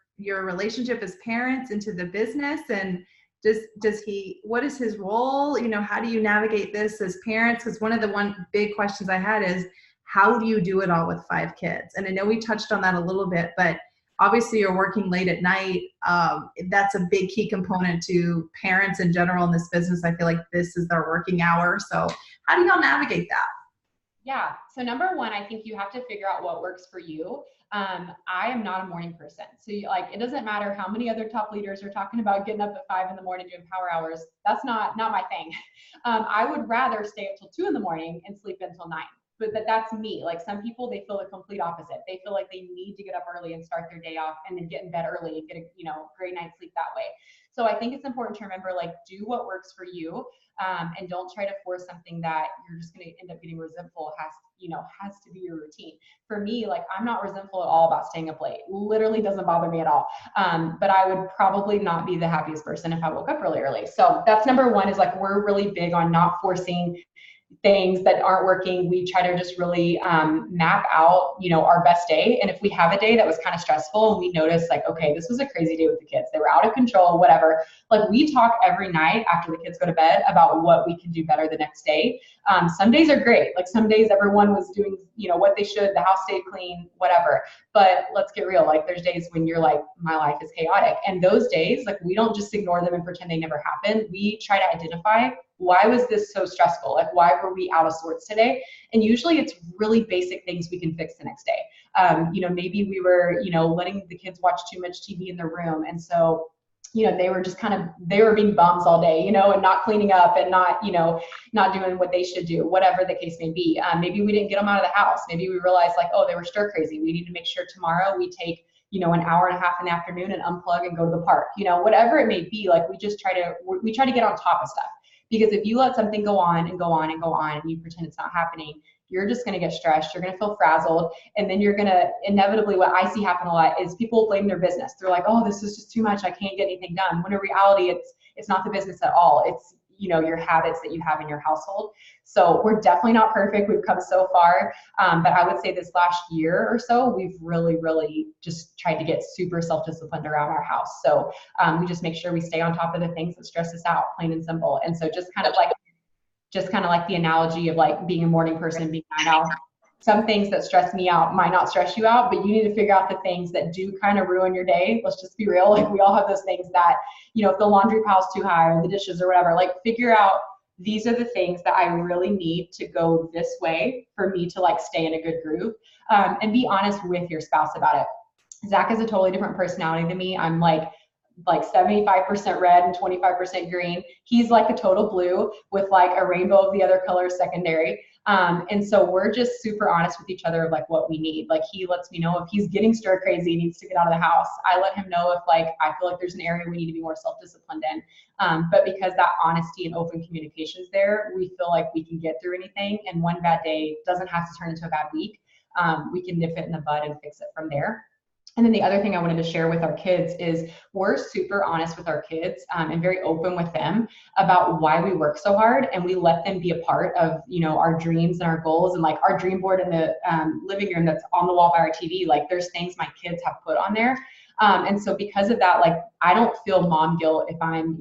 relationship as parents into the business? And what is his role? How do you navigate this as parents? Because one of the big questions I had is, how do you do it all with 5 kids? And I know we touched on that a little bit, but obviously you're working late at night. That's a big key component to parents in general in this business. I feel like this is their working hour. So how do y'all navigate that? Yeah. So number one, I think you have to figure out what works for you. I am not a morning person. So it doesn't matter how many other top leaders are talking about getting up at 5 in the morning doing power hours. That's not my thing. I would rather stay up till 2 in the morning and sleep until 9. But that's me. Like, some people, they feel the complete opposite. They feel like they need to get up early and start their day off and then get in bed early and get a great night's sleep that way. So I think it's important to remember, like, do what works for you, and don't try to force something that you're just going to end up getting resentful. Has to be your routine. For me, like, I'm not resentful at all about staying up late. Literally doesn't bother me at all. But I would probably not be the happiest person if I woke up really early. So that's number one, is like, we're really big on not forcing things that aren't working. We try to just really map out, our best day. And if we have a day that was kind of stressful and we notice, like, okay, this was a crazy day with the kids, they were out of control, whatever, like, we talk every night after the kids go to bed about what we can do better the next day. Some days are great. Like, some days everyone was doing, what they should, the house stayed clean, whatever. But let's get real. Like, there's days when you're like, my life is chaotic. And those days, like, we don't just ignore them and pretend they never happened. We try to identify, why was this so stressful? Like, why were we out of sorts today? And usually it's really basic things we can fix the next day. Maybe we were, letting the kids watch too much TV in their room. And so, they were just they were being bums all day, and not cleaning up and not doing what they should do, whatever the case may be. Maybe we didn't get them out of the house. Maybe we realized, like, oh, they were stir crazy. We need to make sure tomorrow we take, an hour and a half in the afternoon and unplug and go to the park, whatever it may be. Like, we try to get on top of stuff. Because if you let something go on and go on and go on and you pretend it's not happening, you're just going to get stressed. You're going to feel frazzled. And then you're going to, inevitably, what I see happen a lot is people blame their business. They're like, oh, this is just too much. I can't get anything done. When in reality, it's not the business at all. It's, your habits that you have in your household. So we're definitely not perfect. We've come so far. But I would say this last year or so, we've really, really just tried to get super self-disciplined around our house. So we just make sure we stay on top of the things that stress us out, plain and simple. And so just kind of like the analogy of like being a morning person, being a night owl. Some things that stress me out might not stress you out, but you need to figure out the things that do kind of ruin your day. Let's just be real. Like we all have those things that, if the laundry pile's too high or the dishes or whatever, like figure out these are the things that I really need to go this way for me to like stay in a good groove, and be honest with your spouse about it. Zach is a totally different personality than me. I'm like 75% red and 25% green. He's like a total blue with like a rainbow of the other colors secondary. And so we're just super honest with each other of like what we need. Like he lets me know if he's getting stir crazy and needs to get out of the house. I let him know if like I feel like there's an area we need to be more self-disciplined in. But because that honesty and open communication is there, we feel like we can get through anything, and one bad day doesn't have to turn into a bad week. We can nip it in the bud and fix it from there. And then the other thing I wanted to share with our kids is we're super honest with our kids, and very open with them about why we work so hard, and we let them be a part of, our dreams and our goals, and like our dream board in the living room that's on the wall by our TV. Like there's things my kids have put on there. And so because of that, like I don't feel mom guilt if I'm,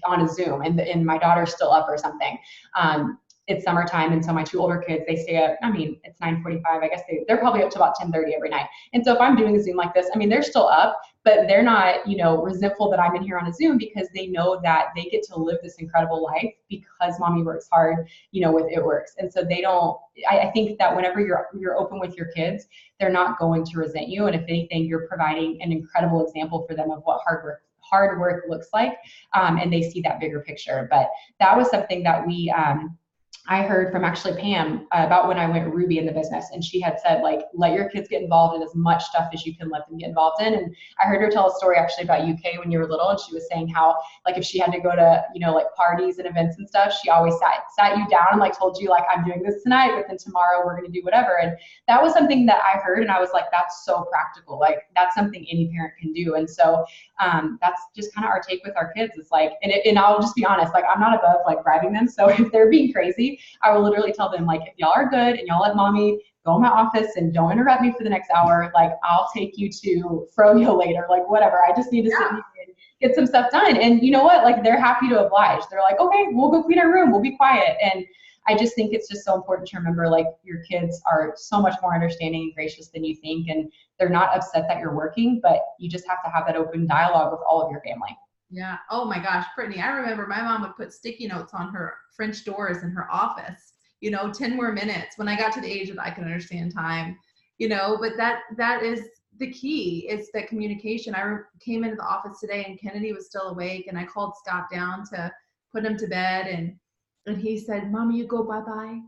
on a Zoom and my daughter's still up or something. It's summertime, and so my two older kids, they stay up, it's 9:45, I guess they're probably up to about 10:30 every night. And so if I'm doing a Zoom like this, they're still up, but they're not, resentful that I'm in here on a Zoom, because they know that they get to live this incredible life because mommy works hard, with It Works. And so they don't, I think that whenever you're open with your kids, they're not going to resent you. And if anything, you're providing an incredible example for them of what hard work looks like. And they see that bigger picture. But that was something that I heard from actually Pam about when I went Ruby in the business, and she had said, like, let your kids get involved in as much stuff as you can let them get involved in. And I heard her tell a story actually about UK when you were little, and she was saying how, like, if she had to go to, like parties and events and stuff, she always sat you down and like told you, like, I'm doing this tonight, but then tomorrow we're going to do whatever. And that was something that I heard, and I was like, that's so practical. Like, that's something any parent can do. And so that's just kind of our take with our kids. It's like, and I'll just be honest, like, I'm not above like bribing them. So if they're being crazy, I will literally tell them, like, if y'all are good and y'all let mommy go in my office and don't interrupt me for the next hour, like, I'll take you to Froyo later, like, whatever. I just need to sit here and get some stuff done. And you know what? Like, they're happy to oblige. They're like, okay, we'll go clean our room. We'll be quiet. And I just think it's just so important to remember, like, your kids are so much more understanding and gracious than you think. And they're not upset that you're working, but you just have to have that open dialogue with all of your family. Yeah. Oh my gosh, Brittany, I remember my mom would put sticky notes on her French doors in her office, 10 more minutes when I got to the age that I can understand time, but that is the key. It's the communication. I came into the office today and Kennedy was still awake, and I called Scott down to put him to bed, and he said, Mommy, you go bye-bye.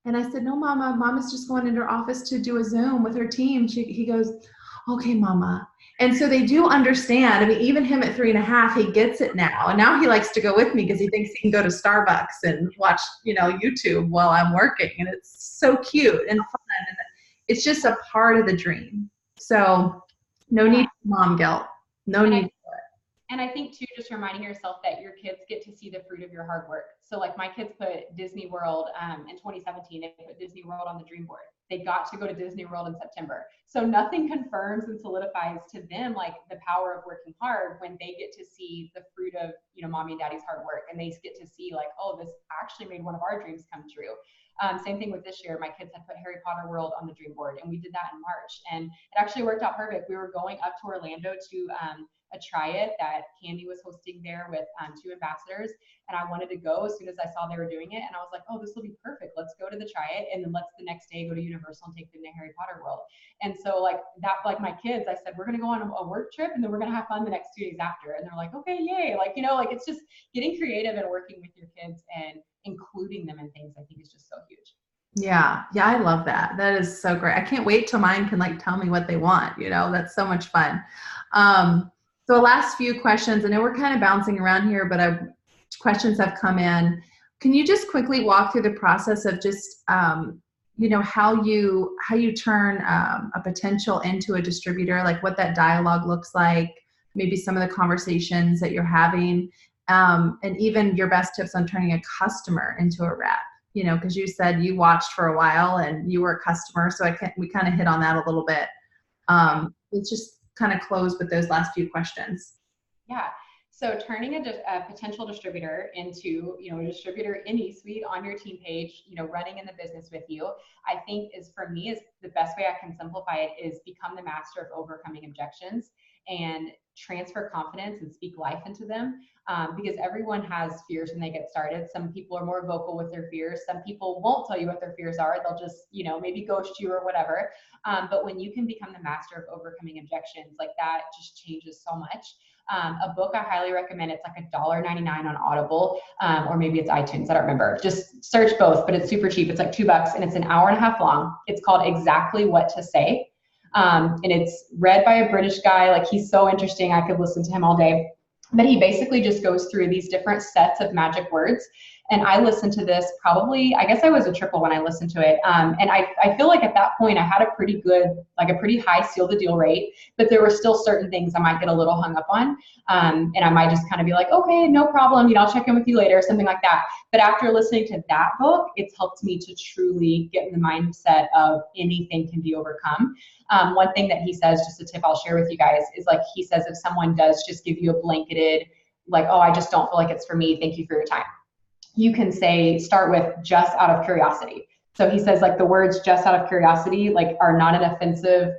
And I said, no, Mama's just going into her office to do a Zoom with her team. He goes, okay, Mama. And so they do understand. Even him at 3.5, he gets it now. And now he likes to go with me because he thinks he can go to Starbucks and watch, YouTube while I'm working. And it's so cute and fun. And it's just a part of the dream. So no need for mom guilt. No need for it. And I think too, just reminding yourself that your kids get to see the fruit of your hard work. So like my kids put Disney World in 2017, they put Disney World on the dream board. They got to go to Disney World in September. So nothing confirms and solidifies to them like the power of working hard when they get to see the fruit of, mommy and daddy's hard work. And they get to see like, oh, this actually made one of our dreams come true. Same thing with this year. My kids had put Harry Potter World on the dream board, and we did that in March. And it actually worked out perfect. We were going up to Orlando to a try-it that Candy was hosting there with 2 ambassadors. And I wanted to go as soon as I saw they were doing it. And I was like, oh, this will be perfect. Let's go to the try-it. And then let's the next day go to Universal and take them to Harry Potter World. And so like that, like my kids, I said, we're going to go on a work trip and then we're going to have fun the next 2 days after. And they're like, okay, yay. Like, like it's just getting creative and working with your kids and including them in things, I think is just so huge. Yeah. Yeah. I love that. That is so great. I can't wait till mine can like tell me what they want, that's so much fun. So last few questions, I know we're kind of bouncing around here, but questions have come in. Can you just quickly walk through the process of just, how you turn a potential into a distributor, like what that dialogue looks like, maybe some of the conversations that you're having, and even your best tips on turning a customer into a rep, you know, because you said you watched for a while and you were a customer. So we kind of hit on that a little bit. Let's just kind of close with those last few questions. Yeah. So turning a potential distributor into, you know, a distributor in eSuite on your team page, you know, running in the business with you, I think is, for me, is the best way I can simplify it is become the master of overcoming objections and transfer confidence and speak life into them. Because everyone has fears when they get started. Some people are more vocal with their fears. Some people won't tell you what their fears are. They'll just, you know, maybe ghost you or whatever. But when you can become the master of overcoming objections, like that just changes so much. A book I highly recommend, it's like $1.99 on Audible, or maybe it's iTunes, I don't remember. Just search both, but it's super cheap. It's like $2 and it's an hour and a half long. It's called Exactly What to Say. And it's read by a British guy. Like, he's so interesting. I could listen to him all day. But he basically just goes through these different sets of magic words. And I listened to this probably, I guess I was a triple when I listened to it. And I feel like at that point I had a pretty good, like a pretty high seal the deal rate, but there were still certain things I might get a little hung up on. And I might just kind of be like, okay, no problem. You know, I'll check in with you later, something like that. But after listening to that book, it's helped me to truly get in the mindset of anything can be overcome. One thing that he says, just a tip I'll share with you guys, is like, he says, if someone does just give you a blanketed, like, oh, I just don't feel like it's for me, thank you for your time, you can say, start with just out of curiosity. So he says, like, the words just out of curiosity, like, are not an offensive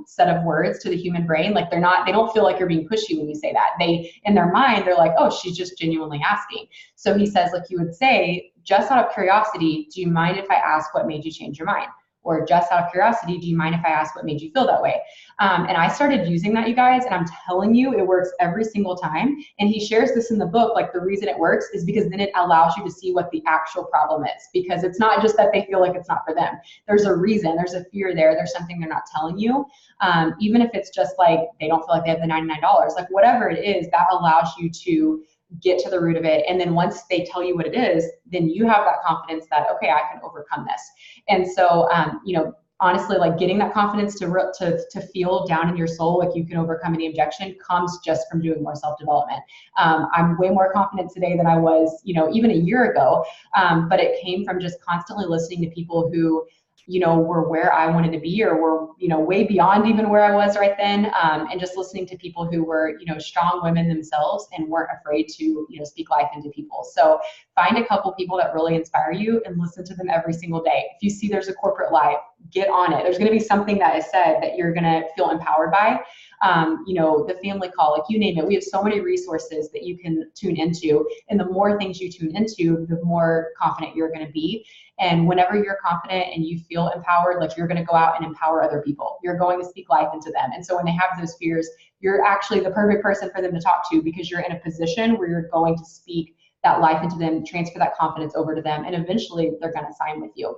set of words to the human brain. Like, they don't feel like you're being pushy when you say that. In their mind, they're like, oh, she's just genuinely asking. So he says, like, you would say, just out of curiosity, do you mind if I ask what made you change your mind? Or just out of curiosity, do you mind if I ask what made you feel that way? And I started using that, you guys, and I'm telling you, it works every single time. And he shares this in the book, like, the reason it works is because then it allows you to see what the actual problem is. Because it's not just that they feel like it's not for them. There's a reason, there's a fear there, there's something they're not telling you. Even if it's just like, they don't feel like they have the $99, like whatever it is, that allows you to get to the root of it. And then once they tell you what it is, then you have that confidence that, okay, I can overcome this. And so, you know, honestly, like, getting that confidence to feel down in your soul like you can overcome any objection comes just from doing more self-development. I'm way more confident today than I was, you know, even a year ago. But it came from just constantly listening to people who, you know, were where I wanted to be, or were, you know, way beyond even where I was right then. And just listening to people who were, you know, strong women themselves and weren't afraid to, you know, speak life into people. So find a couple people that really inspire you and listen to them every single day. If you see there's a corporate live, get on it. There's going to be something that is said that you're going to feel empowered by. You know, the family call, like, you name it. We have so many resources that you can tune into. And the more things you tune into, the more confident you're going to be. And whenever you're confident and you feel empowered, like, you're going to go out and empower other people. You're going to speak life into them. And so when they have those fears, you're actually the perfect person for them to talk to, because you're in a position where you're going to speak that life into them, transfer that confidence over to them, and eventually they're going to sign with you.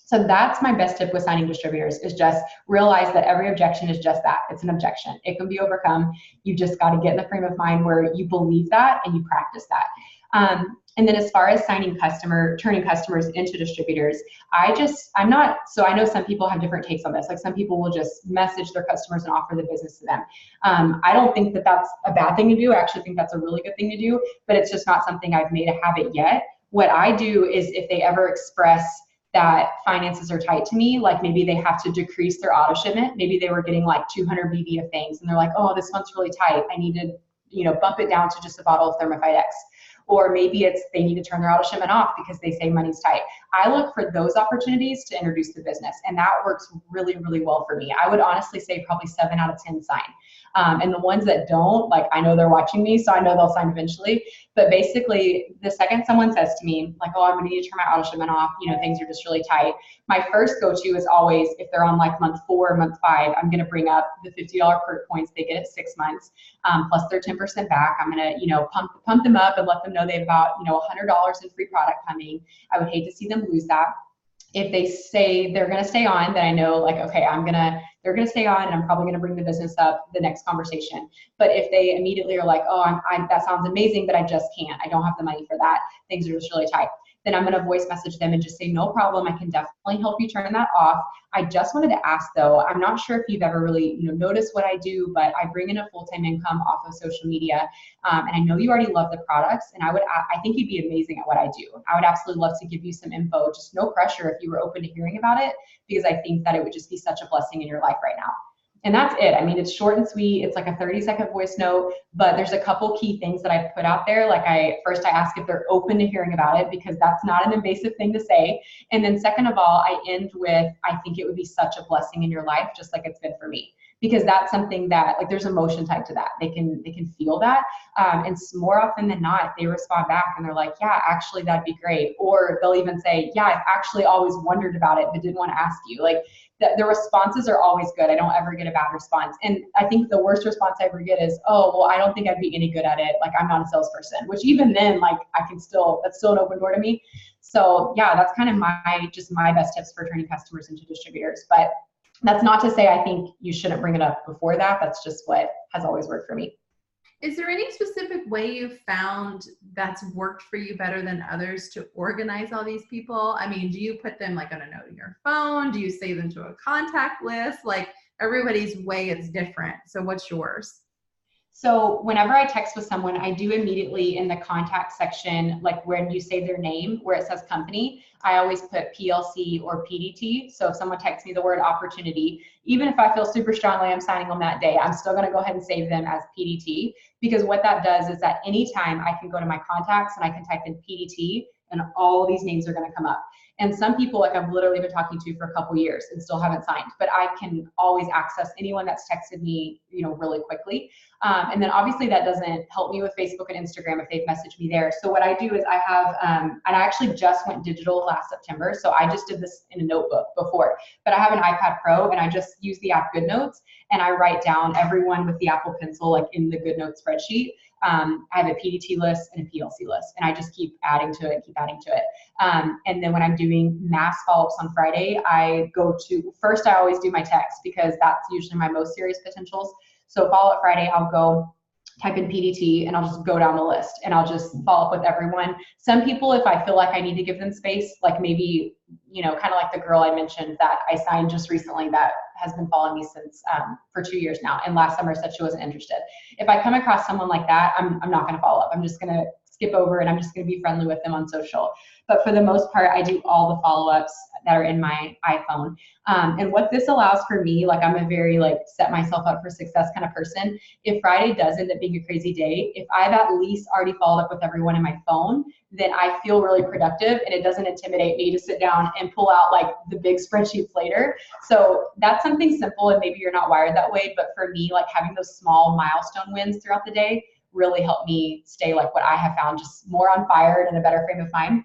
So that's my best tip with signing distributors, is just realize that every objection is just that. It's an objection. It can be overcome. You just got to get in the frame of mind where you believe that and you practice that. And then as far as turning customers into distributors, I know some people have different takes on this. Like, some people will just message their customers and offer the business to them. I don't think that that's a bad thing to do. I actually think that's a really good thing to do, but it's just not something I've made a habit yet. What I do is, if they ever express that finances are tight to me, like maybe they have to decrease their auto shipment. Maybe they were getting like 200 BV of things and they're like, oh, this one's really tight. I need to, you know, bump it down to just a bottle of Thermifite X. Or maybe it's they need to turn their auto shipment off because they say money's tight. I look for those opportunities to introduce the business, and that works really, really well for me. I would honestly say probably 7 out of 10 sign. And the ones that don't, like, I know they're watching me, so I know they'll sign eventually. But basically, the second someone says to me, like, oh, I'm gonna need to turn my auto shipment off, you know, things are just really tight, my first go-to is always, if they're on like month 4, month 5, I'm gonna bring up the $50 perk points they get at 6 months, plus their 10% back. I'm gonna, you know, pump them up and let them know they have about, you know, $100 in free product coming. I would hate to see them lose that. If they say they're going to stay on, then I know, like, okay, they're going to stay on, and I'm probably going to bring the business up the next conversation. But if they immediately are like, oh, that sounds amazing, but I just can't, I don't have the money for that, things are just really tight, then I'm going to voice message them and just say, no problem, I can definitely help you turn that off. I just wanted to ask though, I'm not sure if you've ever really noticed what I do, but I bring in a full-time income off of social media. And I know you already love the products, and I think you'd be amazing at what I do. I would absolutely love to give you some info, just no pressure if you were open to hearing about it, because I think that it would just be such a blessing in your life right now. And that's it. I mean, it's short and sweet. It's like a 30-second voice note, but there's a couple key things that I put out there. Like first I ask if they're open to hearing about it, because that's not an invasive thing to say. And then second of all, I end with, I think it would be such a blessing in your life, just like it's been for me. Because that's something that, like, there's emotion tied to that. They can feel that. And more often than not, they respond back and they're like, yeah, actually, that'd be great. Or they'll even say, yeah, I've actually always wondered about it, but didn't want to ask you. Like, the responses are always good. I don't ever get a bad response. And I think the worst response I ever get is, oh, well, I don't think I'd be any good at it. Like, I'm not a salesperson, which even then, like, that's still an open door to me. So yeah, that's kind of my best tips for turning customers into distributors. But that's not to say I think you shouldn't bring it up before that. That's just what has always worked for me. Is there any specific way you've found that's worked for you better than others to organize all these people? I mean, do you put them like on a note in your phone? Do you save them to a contact list? Like, everybody's way is different. So what's yours? So whenever I text with someone, I do immediately in the contact section, like when you say their name, where it says company, I always put PLC or PDT. So if someone texts me the word opportunity, even if I feel super strongly I'm signing on that day, I'm still going to go ahead and save them as PDT, because what that does is that anytime I can go to my contacts and I can type in PDT, and all these names are going to come up. And some people, like, I've literally been talking to for a couple years and still haven't signed, but I can always access anyone that's texted me, really quickly. And then obviously that doesn't help me with Facebook and Instagram if they've messaged me there. So what I do is I have, and I actually just went digital last September. So I just did this in a notebook before, but I have an iPad Pro and I just use the app GoodNotes, and I write down everyone with the Apple Pencil, like in the GoodNotes spreadsheet. I have a PDT list and a PLC list, and I just keep adding to it. And then when I'm doing mass follow-ups on Friday, first I always do my text, because that's usually my most serious potentials. So follow-up Friday, I'll go type in PDT and I'll just go down the list and I'll just follow up with everyone. Some people, if I feel like I need to give them space, like maybe, kind of like the girl I mentioned that I signed just recently that has been following me since for 2 years now, and last summer said she wasn't interested. If I come across someone like that, I'm not going to follow up. I'm just going to skip over and I'm just going to be friendly with them on social. But for the most part, I do all the follow-ups that are in my iPhone. And what this allows for me, like, I'm a very set myself up for success kind of person. If Friday does end up being a crazy day, if I've at least already followed up with everyone in my phone, then I feel really productive, and it doesn't intimidate me to sit down and pull out the big spreadsheets later. So that's something simple, and maybe you're not wired that way, but for me, having those small milestone wins throughout the day really helped me stay what I have found, just more on fire and in a better frame of mind.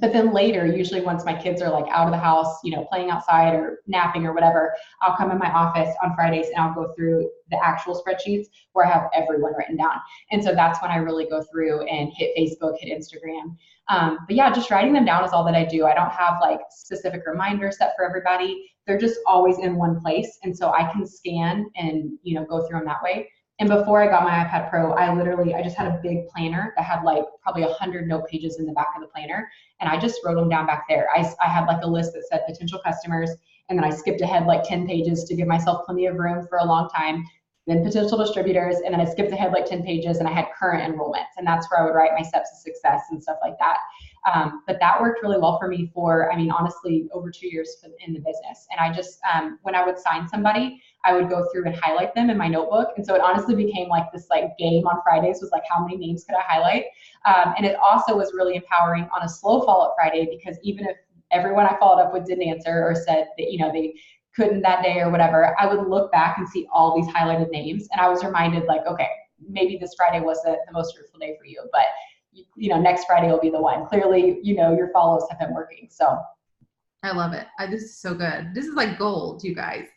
But then later, usually once my kids are out of the house, playing outside or napping or whatever, I'll come in my office on Fridays and I'll go through the actual spreadsheets where I have everyone written down. And so that's when I really go through and hit Facebook, hit Instagram. But yeah, just writing them down is all that I do. I don't have specific reminders set for everybody. They're just always in one place. And so I can scan and, go through them that way. And before I got my iPad Pro, I just had a big planner that had probably 100 note pages in the back of the planner. And I just wrote them down back there. I had a list that said potential customers, and then I skipped ahead 10 pages to give myself plenty of room for a long time. Then potential distributors, and then I skipped ahead 10 pages and I had current enrollments. And that's where I would write my steps to success and stuff like that. But that worked really well for me for, honestly, over 2 years in the business. And I just, when I would sign somebody, I would go through and highlight them in my notebook. And so it honestly became this game on Fridays was how many names could I highlight? And it also was really empowering on a slow follow-up Friday, because even if everyone I followed up with didn't answer or said that, they couldn't that day or whatever, I would look back and see all these highlighted names. And I was reminded okay, maybe this Friday was the most fruitful day for you, but next Friday will be the one. Clearly, your follows have been working. So I love it. This is so good. This is gold, you guys.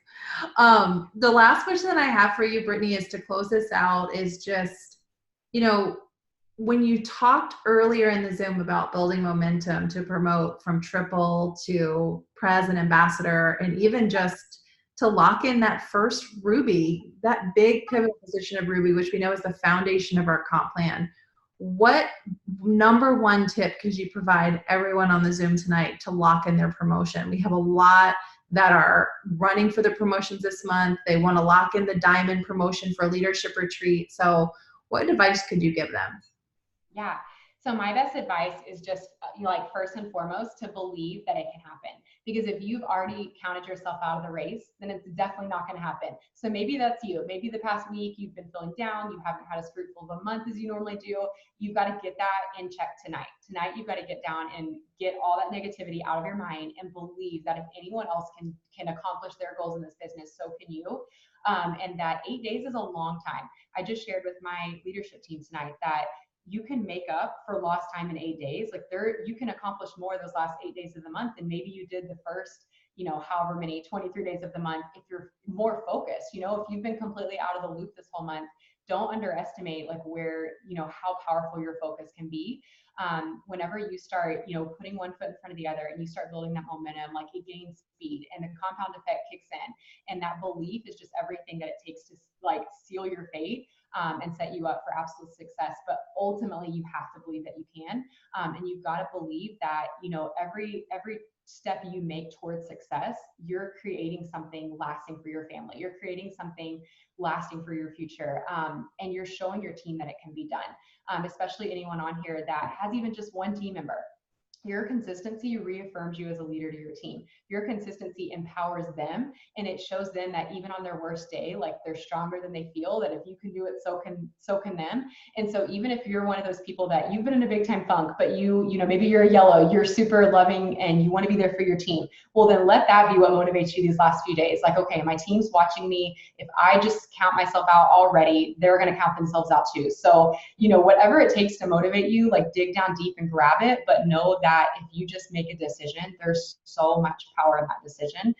The last question that I have for you, Brittani, is to close this out is just, when you talked earlier in the Zoom about building momentum to promote from triple to pres and ambassador, and even just to lock in that first Ruby, that big pivotal position of Ruby, which we know is the foundation of our comp plan. what number one tip could you provide everyone on the Zoom tonight to lock in their promotion? We have a lot that are running for the promotions this month. They want to lock in the diamond promotion for leadership retreat. So what advice could you give them? Yeah. So my best advice is just like first and foremost to believe that it can happen. Because if you've already counted yourself out of the race, then it's definitely not going to happen. So maybe that's you. Maybe the past week you've been feeling down. You haven't had as fruitful of a month as you normally do. You've got to get that in check tonight. Tonight you've got to get down and get all that negativity out of your mind and believe that if anyone else can accomplish their goals in this business, so can you. And that 8 days is a long time. I just shared with my leadership team tonight that you can make up for lost time in 8 days. Like you can accomplish more those last 8 days of the month than maybe you did the first, however many 23 days of the month, if you're more focused. If you've been completely out of the loop this whole month, don't underestimate like where, how powerful your focus can be. Whenever you start, putting one foot in front of the other and you start building that momentum, like it gains speed and the compound effect kicks in. And that belief is just everything that it takes to like seal your fate. And set you up for absolute success. But ultimately, you have to believe that you can. And you've got to believe that, every step you make towards success, you're creating something lasting for your family. You're creating something lasting for your future. And you're showing your team that it can be done, especially anyone on here that has even just one team member. Your consistency reaffirms you as a leader to your team. Your consistency empowers them, and it shows them that even on their worst day, like they're stronger than they feel, that if you can do it, so can them. And so even if you're one of those people that you've been in a big time funk, but maybe you're a yellow, you're super loving and you want to be there for your team. Well, then let that be what motivates you these last few days. Like, okay, my team's watching me. If I just count myself out already, they're going to count themselves out too. So, whatever it takes to motivate you, like dig down deep and grab it, but know that if you just make a decision, there's so much power in that decision.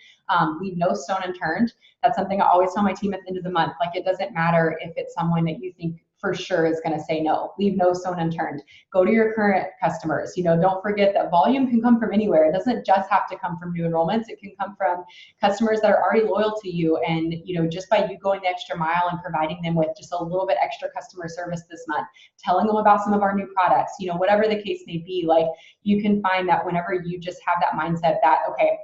Leave no stone unturned. That's something I always tell my team at the end of the month. Like, it doesn't matter if it's someone that you think for sure is going to say no. Leave no stone unturned. Go to your current customers. Don't forget that volume can come from anywhere. It doesn't just have to come from new enrollments. It can come from customers that are already loyal to you. And, just by you going the extra mile and providing them with just a little bit extra customer service this month, telling them about some of our new products, whatever the case may be, like you can find that whenever you just have that mindset that, okay,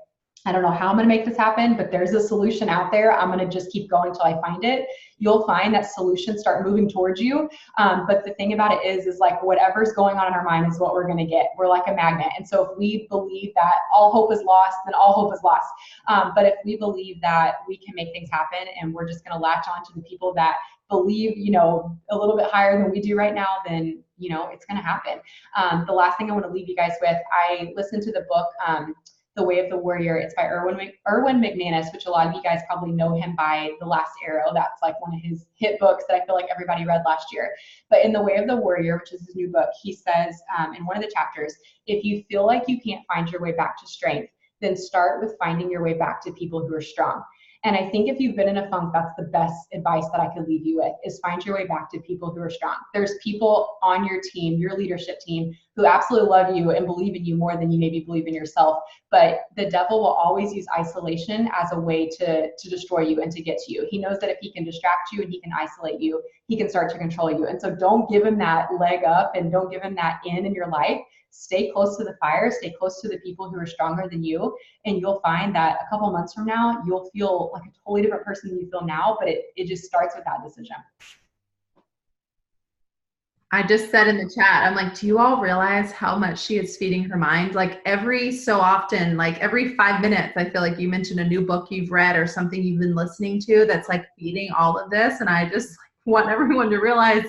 I don't know how I'm going to make this happen, but there's a solution out there. I'm going to just keep going till I find it. You'll find that solutions start moving towards you. But the thing about it is like whatever's going on in our mind is what we're going to get. We're like a magnet. And so if we believe that all hope is lost, then all hope is lost. But if we believe that we can make things happen and we're just going to latch on to the people that believe, a little bit higher than we do right now, then, it's going to happen. The last thing I want to leave you guys with, I listened to the book, The Way of the Warrior. It's by Erwin McManus, which a lot of you guys probably know him by The Last Arrow. That's like one of his hit books that I feel like everybody read last year. But in The Way of the Warrior, which is his new book, he says in one of the chapters, if you feel like you can't find your way back to strength, then start with finding your way back to people who are strong. And I think if you've been in a funk, that's the best advice that I could leave you with, is find your way back to people who are strong. There's people on your team, your leadership team, who absolutely love you and believe in you more than you maybe believe in yourself. But the devil will always use isolation as a way to destroy you and to get to you. He knows that if he can distract you and he can isolate you, he can start to control you. And so don't give him that leg up and don't give him that in your life. Stay close to the fire, stay close to the people who are stronger than you, and you'll find that a couple months from now, you'll feel like a totally different person than you feel now, but it just starts with that decision. I just said in the chat, I'm like, do you all realize how much she is feeding her mind? Like every so often, like every 5 minutes, I feel like you mentioned a new book you've read or something you've been listening to that's like feeding all of this. And I just want everyone to realize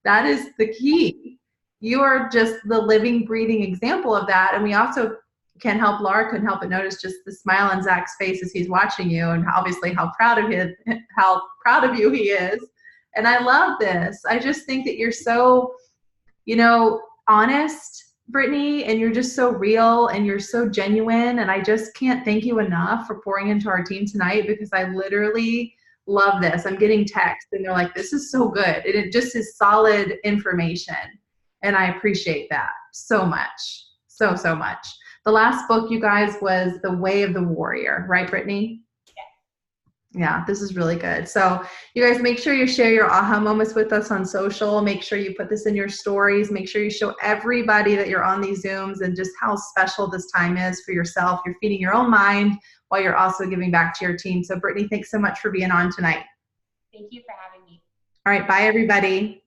that is the key. You are just the living, breathing example of that. And we also can help, Laura couldn't help but notice just the smile on Zach's face as he's watching you, and obviously how proud of you he is. And I love this. I just think that you're so, honest, Brittani, and you're just so real and you're so genuine. And I just can't thank you enough for pouring into our team tonight, because I literally love this. I'm getting texts and they're like, this is so good. It just is solid information. And I appreciate that so much. So, so much. The last book, you guys, was The Way of the Warrior, right, Brittani? Yes. Yeah, this is really good. So you guys make sure you share your aha moments with us on social. Make sure you put this in your stories. Make sure you show everybody that you're on these Zooms and just how special this time is for yourself. You're feeding your own mind while you're also giving back to your team. So Brittani, thanks so much for being on tonight. Thank you for having me. All right, bye everybody.